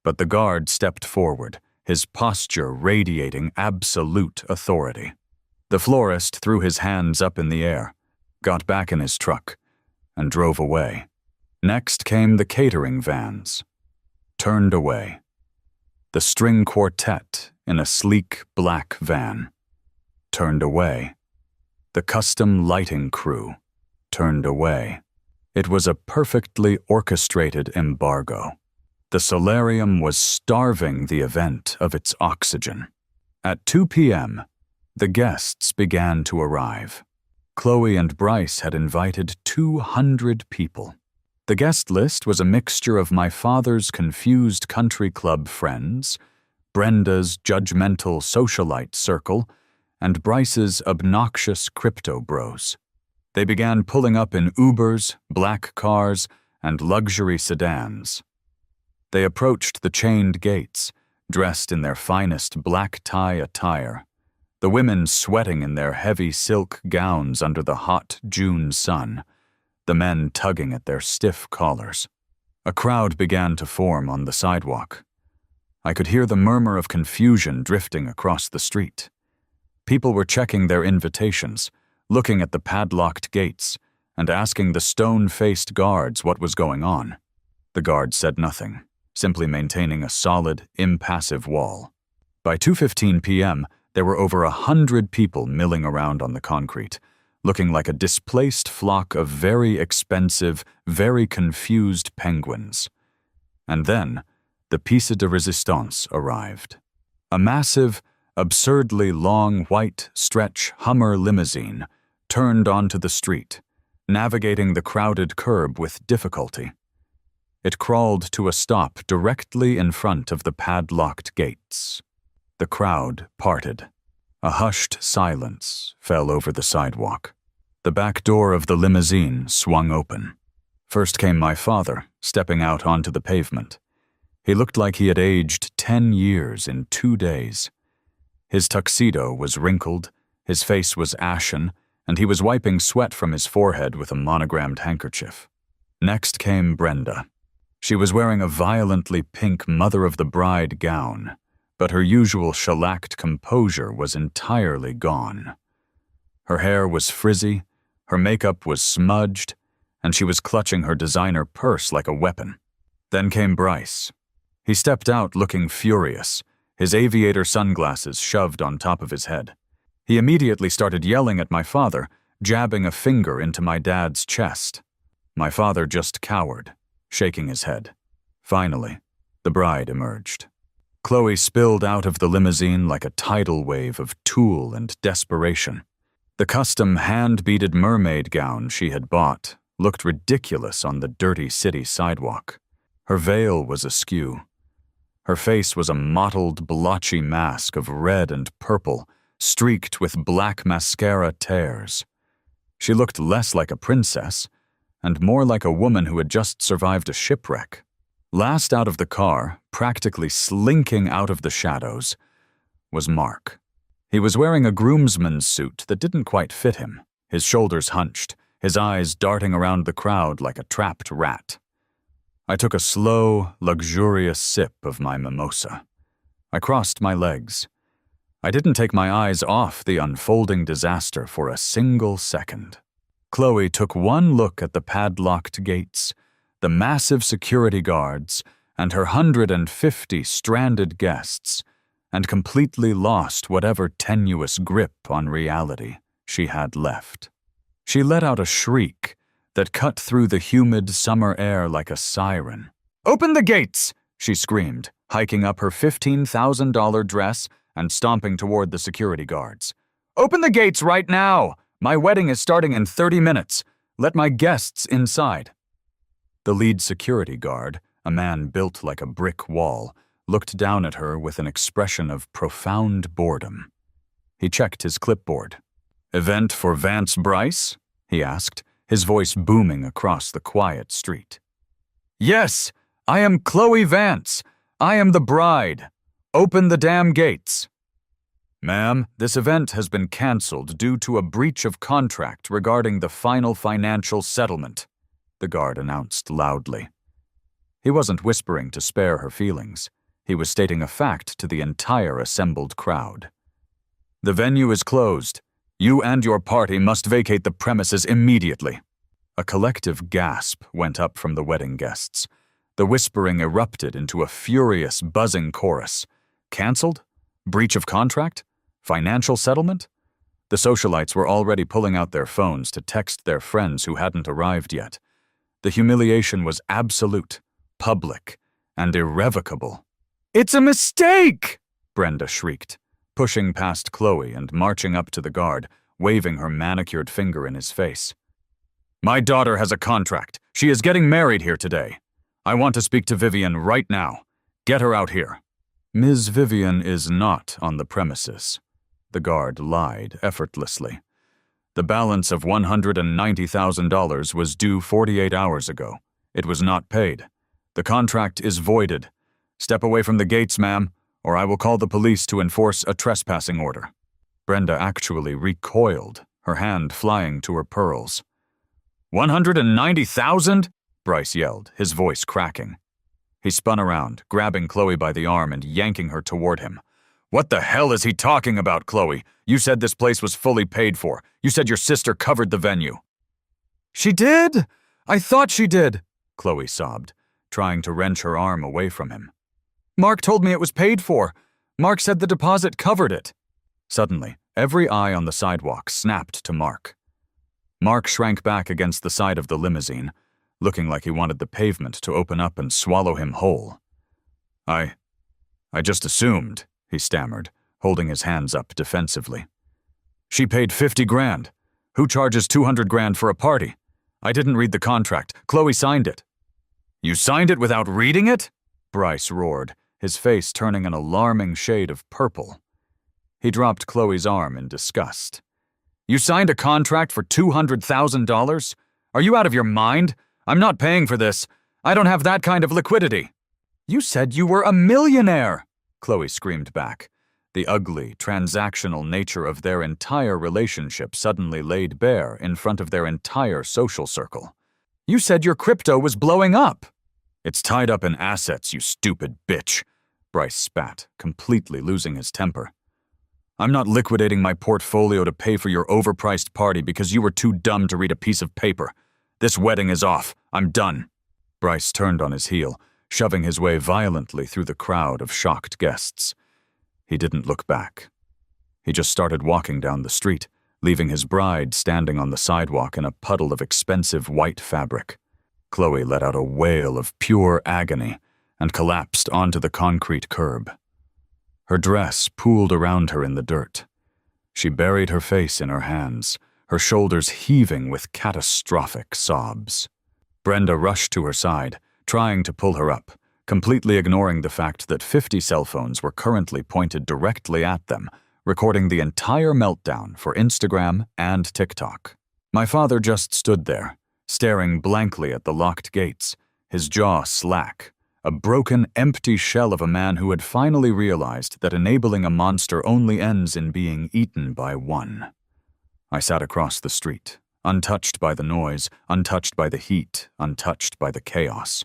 but the guard stepped forward, his posture radiating absolute authority. The florist threw his hands up in the air, got back in his truck, and drove away. Next came the catering vans. Turned away. The string quartet in a sleek black van. Turned away. The custom lighting crew. Turned away. It was a perfectly orchestrated embargo. The solarium was starving the event of its oxygen. At 2 p.m., the guests began to arrive. Chloe and Bryce had invited 200 people. The guest list was a mixture of my father's confused country club friends, Brenda's judgmental socialite circle, and Bryce's obnoxious crypto bros. They began pulling up in Ubers, black cars, and luxury sedans. They approached the chained gates, dressed in their finest black tie attire, the women sweating in their heavy silk gowns under the hot June sun, the men tugging at their stiff collars. A crowd began to form on the sidewalk. I could hear the murmur of confusion drifting across the street. People were checking their invitations, looking at the padlocked gates, and asking the stone-faced guards what was going on. The guards said nothing, simply maintaining a solid, impassive wall. By 2:15 p.m., there were over 100 people milling around on the concrete, looking like a displaced flock of very expensive, very confused penguins. And then, the piece de resistance arrived. A massive, absurdly long white stretch Hummer limousine turned onto the street, navigating the crowded curb with difficulty. It crawled to a stop directly in front of the padlocked gates. The crowd parted. A hushed silence fell over the sidewalk. The back door of the limousine swung open. First came my father, stepping out onto the pavement. He looked like he had aged 10 years in 2 days. His tuxedo was wrinkled, his face was ashen, and he was wiping sweat from his forehead with a monogrammed handkerchief. Next came Brenda. She was wearing a violently pink mother-of-the-bride gown, but her usual shellacked composure was entirely gone. Her hair was frizzy, her makeup was smudged, and she was clutching her designer purse like a weapon. Then came Bryce. He stepped out looking furious, his aviator sunglasses shoved on top of his head. He immediately started yelling at my father, jabbing a finger into my dad's chest. My father just cowered, shaking his head. Finally, the bride emerged. Chloe spilled out of the limousine like a tidal wave of tulle and desperation. The custom hand-beaded mermaid gown she had bought looked ridiculous on the dirty city sidewalk. Her veil was askew. Her face was a mottled, blotchy mask of red and purple, streaked with black mascara tears. She looked less like a princess, and more like a woman who had just survived a shipwreck. Last out of the car, practically slinking out of the shadows, was Mark. He was wearing a groomsman's suit that didn't quite fit him, his shoulders hunched, his eyes darting around the crowd like a trapped rat. I took a slow, luxurious sip of my mimosa. I crossed my legs. I didn't take my eyes off the unfolding disaster for a single second. Chloe took one look at the padlocked gates, the massive security guards, and her 150 stranded guests, and completely lost whatever tenuous grip on reality she had left. She let out a shriek that cut through the humid summer air like a siren. "Open the gates!" she screamed, hiking up her $15,000 dress and stomping toward the security guards. "Open the gates right now! My wedding is starting in 30 minutes. Let my guests inside." The lead security guard, a man built like a brick wall, looked down at her with an expression of profound boredom. He checked his clipboard. "Event for Vance Bryce?" he asked, his voice booming across the quiet street. "Yes, I am Chloe Vance. I am the bride. Open the damn gates." "Ma'am, this event has been canceled due to a breach of contract regarding the final financial settlement," the guard announced loudly. He wasn't whispering to spare her feelings. He was stating a fact to the entire assembled crowd. "The venue is closed. You and your party must vacate the premises immediately." A collective gasp went up from the wedding guests. The whispering erupted into a furious, buzzing chorus. Cancelled? Breach of contract? Financial settlement? The socialites were already pulling out their phones to text their friends who hadn't arrived yet. The humiliation was absolute, public, and irrevocable. "It's a mistake!" Brenda shrieked, pushing past Chloe and marching up to the guard, waving her manicured finger in his face. "My daughter has a contract. She is getting married here today. I want to speak to Vivian right now. Get her out here." "Ms. Vivian is not on the premises," the guard lied effortlessly. "The balance of $190,000 was due 48 hours ago. It was not paid. The contract is voided. Step away from the gates, ma'am, or I will call the police to enforce a trespassing order." Brenda actually recoiled, her hand flying to her pearls. $190,000? Bryce yelled, his voice cracking. He spun around, grabbing Chloe by the arm and yanking her toward him. "What the hell is he talking about, Chloe? You said this place was fully paid for. You said your sister covered the venue." "She did? I thought she did," Chloe sobbed, trying to wrench her arm away from him. "Mark told me it was paid for. Mark said the deposit covered it." Suddenly, every eye on the sidewalk snapped to Mark. Mark shrank back against the side of the limousine, looking like he wanted the pavement to open up and swallow him whole. I just assumed," he stammered, holding his hands up defensively. "She paid 50 grand. Who charges 200 grand for a party? I didn't read the contract. Chloe signed it." "You signed it without reading it?" Bryce roared, his face turning an alarming shade of purple. He dropped Chloe's arm in disgust. "You signed a contract for $200,000? Are you out of your mind? I'm not paying for this. I don't have that kind of liquidity." "You said you were a millionaire!" Chloe screamed back, the ugly, transactional nature of their entire relationship suddenly laid bare in front of their entire social circle. "You said your crypto was blowing up." "It's tied up in assets, you stupid bitch," Bryce spat, completely losing his temper. "I'm not liquidating my portfolio to pay for your overpriced party because you were too dumb to read a piece of paper. This wedding is off. I'm done." Bryce turned on his heel, shoving his way violently through the crowd of shocked guests. He didn't look back. He just started walking down the street, leaving his bride standing on the sidewalk in a puddle of expensive white fabric. Chloe let out a wail of pure agony and collapsed onto the concrete curb. Her dress pooled around her in the dirt. She buried her face in her hands, her shoulders heaving with catastrophic sobs. Brenda rushed to her side, trying to pull her up, completely ignoring the fact that 50 cell phones were currently pointed directly at them, recording the entire meltdown for Instagram and TikTok. My father just stood there, staring blankly at the locked gates, his jaw slack, a broken, empty shell of a man who had finally realized that enabling a monster only ends in being eaten by one. I sat across the street, untouched by the noise, untouched by the heat, untouched by the chaos.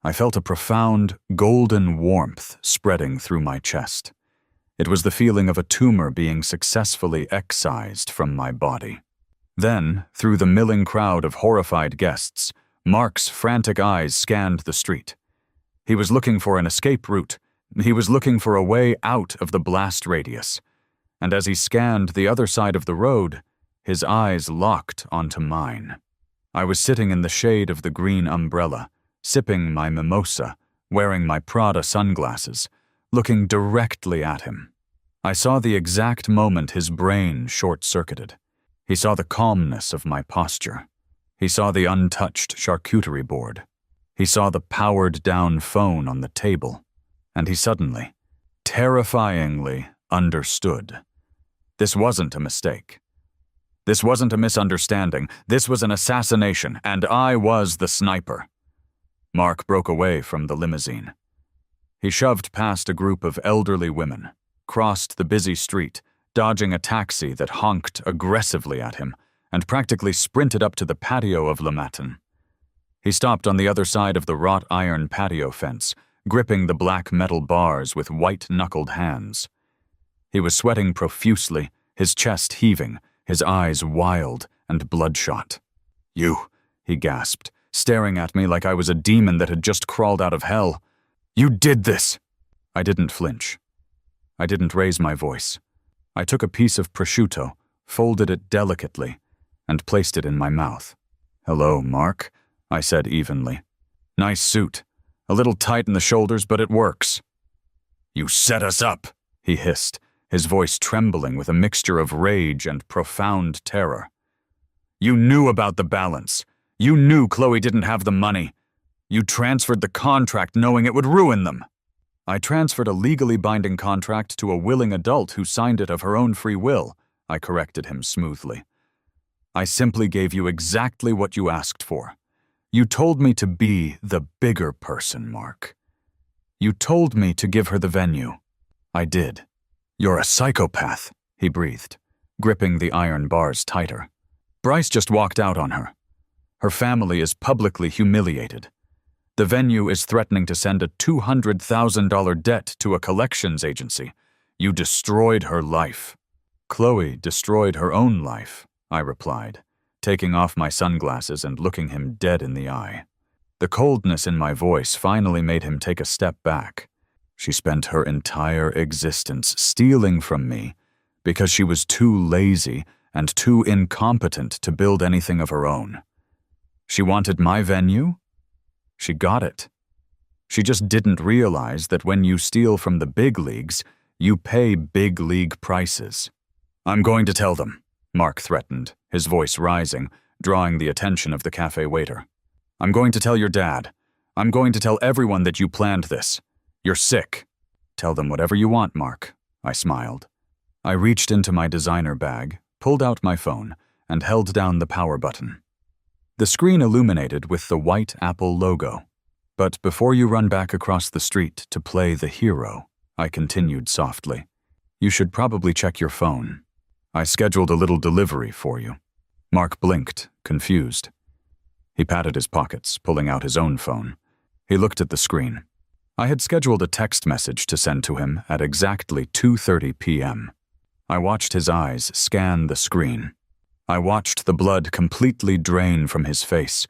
I felt a profound, golden warmth spreading through my chest. It was the feeling of a tumor being successfully excised from my body. Then, through the milling crowd of horrified guests, Mark's frantic eyes scanned the street. He was looking for an escape route. He was looking for a way out of the blast radius. And as he scanned the other side of the road, his eyes locked onto mine. I was sitting in the shade of the green umbrella, sipping my mimosa, wearing my Prada sunglasses, looking directly at him. I saw the exact moment his brain short-circuited. He saw the calmness of my posture. He saw the untouched charcuterie board. He saw the powered-down phone on the table. And he suddenly, terrifyingly, understood. This wasn't a mistake. This wasn't a misunderstanding. This was an assassination, and I was the sniper. Mark broke away from the limousine. He shoved past a group of elderly women, crossed the busy street, dodging a taxi that honked aggressively at him, and practically sprinted up to the patio of Le Matin. He stopped on the other side of the wrought iron patio fence, gripping the black metal bars with white-knuckled hands. He was sweating profusely, his chest heaving, his eyes wild and bloodshot. "You," he gasped, staring at me like I was a demon that had just crawled out of hell. "You did this!" I didn't flinch. I didn't raise my voice. I took a piece of prosciutto, folded it delicately, and placed it in my mouth. "Hello, Mark," I said evenly. "Nice suit. A little tight in the shoulders, but it works." "You set us up," he hissed, his voice trembling with a mixture of rage and profound terror. "You knew about the balance. You knew Chloe didn't have the money. You transferred the contract knowing it would ruin them." "I transferred a legally binding contract to a willing adult who signed it of her own free will," I corrected him smoothly. "I simply gave you exactly what you asked for. You told me to be the bigger person, Mark. You told me to give her the venue. I did." "You're a psychopath," he breathed, gripping the iron bars tighter. "Bryce just walked out on her. Her family is publicly humiliated. The venue is threatening to send a $200,000 debt to a collections agency. You destroyed her life." "Chloe destroyed her own life," I replied, taking off my sunglasses and looking him dead in the eye. The coldness in my voice finally made him take a step back. "She spent her entire existence stealing from me because she was too lazy and too incompetent to build anything of her own. She wanted my venue? She got it. She just didn't realize that when you steal from the big leagues, you pay big league prices." "I'm going to tell them," Mark threatened, his voice rising, drawing the attention of the cafe waiter. "I'm going to tell your dad. I'm going to tell everyone that you planned this. You're sick." "Tell them whatever you want, Mark," I smiled. I reached into my designer bag, pulled out my phone, and held down the power button. The screen illuminated with the white Apple logo. "But before you run back across the street to play the hero," I continued softly, "you should probably check your phone. I scheduled a little delivery for you." Mark blinked, confused. He patted his pockets, pulling out his own phone. He looked at the screen. I had scheduled a text message to send to him at exactly 2:30 p.m. I watched his eyes scan the screen. I watched the blood completely drain from his face,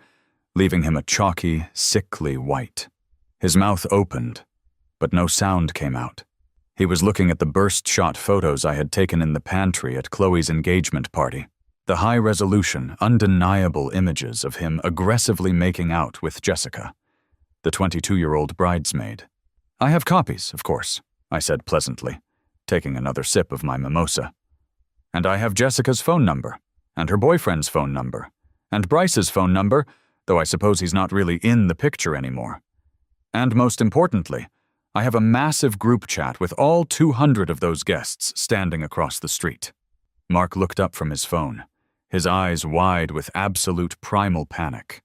leaving him a chalky, sickly white. His mouth opened, but no sound came out. He was looking at the burst-shot photos I had taken in the pantry at Chloe's engagement party. The high-resolution, undeniable images of him aggressively making out with Jessica, the 22-year-old bridesmaid. "I have copies, of course," I said pleasantly, taking another sip of my mimosa. "And I have Jessica's phone number, and her boyfriend's phone number, and Bryce's phone number, though I suppose he's not really in the picture anymore. And most importantly, I have a massive group chat with all 200 of those guests standing across the street." Mark looked up from his phone, his eyes wide with absolute primal panic.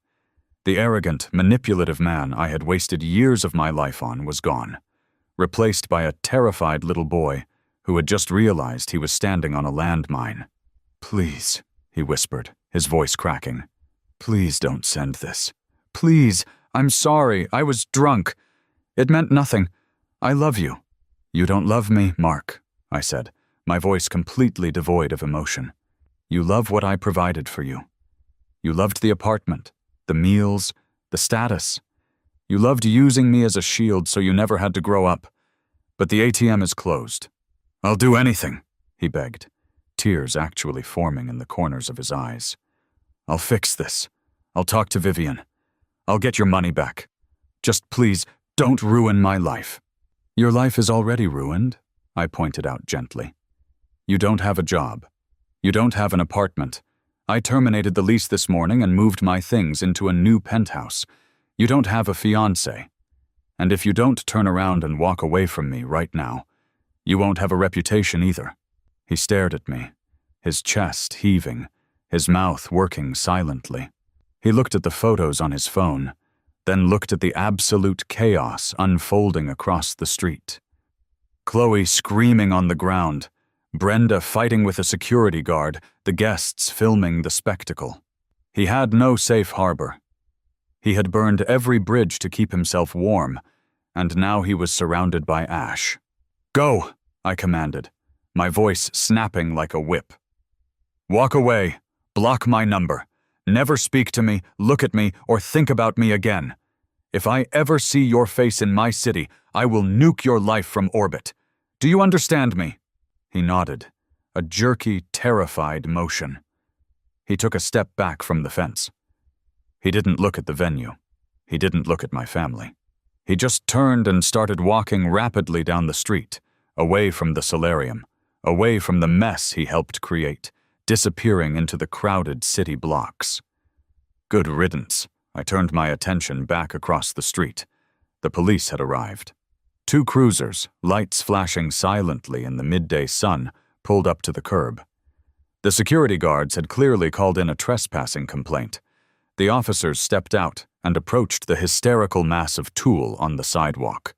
The arrogant, manipulative man I had wasted years of my life on was gone, replaced by a terrified little boy who had just realized he was standing on a landmine. "Please," he whispered, his voice cracking. "Please don't send this. Please, I'm sorry, I was drunk. It meant nothing. I love you." "You don't love me, Mark," I said, my voice completely devoid of emotion. You love what I provided for you. You loved the apartment, the meals, the status. You loved using me as a shield so you never had to grow up. But the ATM is closed. I'll do anything, he begged, tears actually forming in the corners of his eyes. I'll fix this. I'll talk to Vivian. I'll get your money back. Just please, don't ruin my life. Your life is already ruined, I pointed out gently. You don't have a job. You don't have an apartment. I terminated the lease this morning and moved my things into a new penthouse. You don't have a fiancé. And if you don't turn around and walk away from me right now, you won't have a reputation either. He stared at me, his chest heaving, his mouth working silently. He looked at the photos on his phone, then looked at the absolute chaos unfolding across the street. Chloe screaming on the ground, Brenda fighting with a security guard, the guests filming the spectacle. He had no safe harbor. He had burned every bridge to keep himself warm, and now he was surrounded by ash. Go, I commanded, my voice snapping like a whip. Walk away. Block my number. Never speak to me, look at me, or think about me again. If I ever see your face in my city, I will nuke your life from orbit. Do you understand me? He nodded, a jerky, terrified motion. He took a step back from the fence. He didn't look at the venue. He didn't look at my family. He just turned and started walking rapidly down the street, away from the solarium, away from the mess he helped create, disappearing into the crowded city blocks. Good riddance. I turned my attention back across the street. The police had arrived. 2 cruisers, lights flashing silently in the midday sun, pulled up to the curb. The security guards had clearly called in a trespassing complaint. The officers stepped out and approached the hysterical mass of tulle on the sidewalk.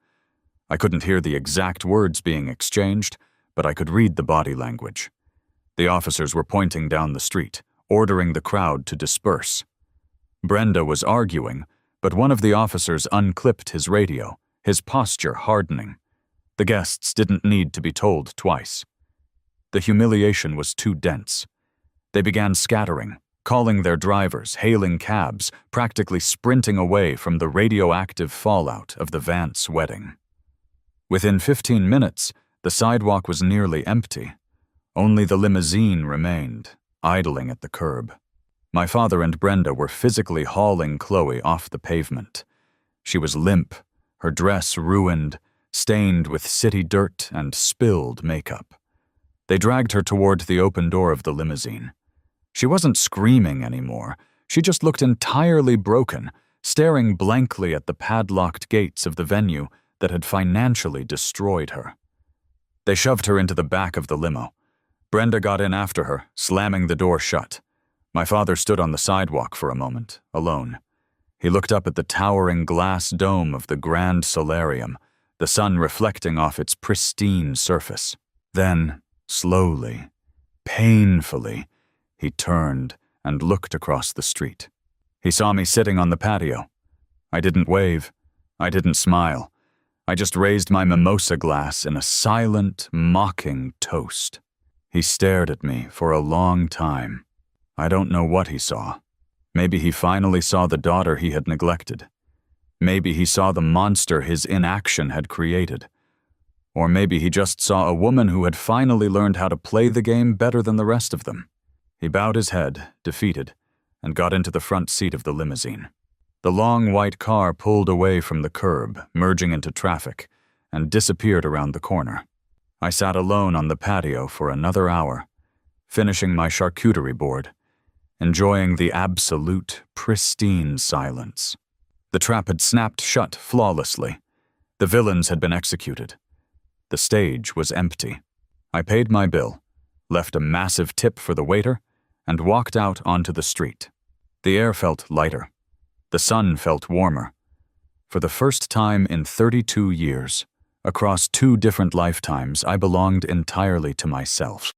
I couldn't hear the exact words being exchanged, but I could read the body language. The officers were pointing down the street, ordering the crowd to disperse. Brenda was arguing, but one of the officers unclipped his radio, his posture hardening. The guests didn't need to be told twice. The humiliation was too dense. They began scattering, calling their drivers, hailing cabs, practically sprinting away from the radioactive fallout of the Vance wedding. Within 15 minutes, the sidewalk was nearly empty. Only the limousine remained, idling at the curb. My father and Brenda were physically hauling Chloe off the pavement. She was limp, her dress ruined, stained with city dirt and spilled makeup. They dragged her toward the open door of the limousine. She wasn't screaming anymore. She just looked entirely broken, staring blankly at the padlocked gates of the venue that had financially destroyed her. They shoved her into the back of the limo. Brenda got in after her, slamming the door shut. My father stood on the sidewalk for a moment, alone. He looked up at the towering glass dome of the grand solarium, the sun reflecting off its pristine surface. Then, slowly, painfully, he turned and looked across the street. He saw me sitting on the patio. I didn't wave. I didn't smile. I just raised my mimosa glass in a silent, mocking toast. He stared at me for a long time. I don't know what he saw. Maybe he finally saw the daughter he had neglected. Maybe he saw the monster his inaction had created. Or maybe he just saw a woman who had finally learned how to play the game better than the rest of them. He bowed his head, defeated, and got into the front seat of the limousine. The long white car pulled away from the curb, merging into traffic, and disappeared around the corner. I sat alone on the patio for another hour, finishing my charcuterie board, enjoying the absolute, pristine silence. The trap had snapped shut flawlessly. The villains had been executed. The stage was empty. I paid my bill, left a massive tip for the waiter, and walked out onto the street. The air felt lighter. The sun felt warmer. For the first time in 32 years, across 2 different lifetimes, I belonged entirely to myself.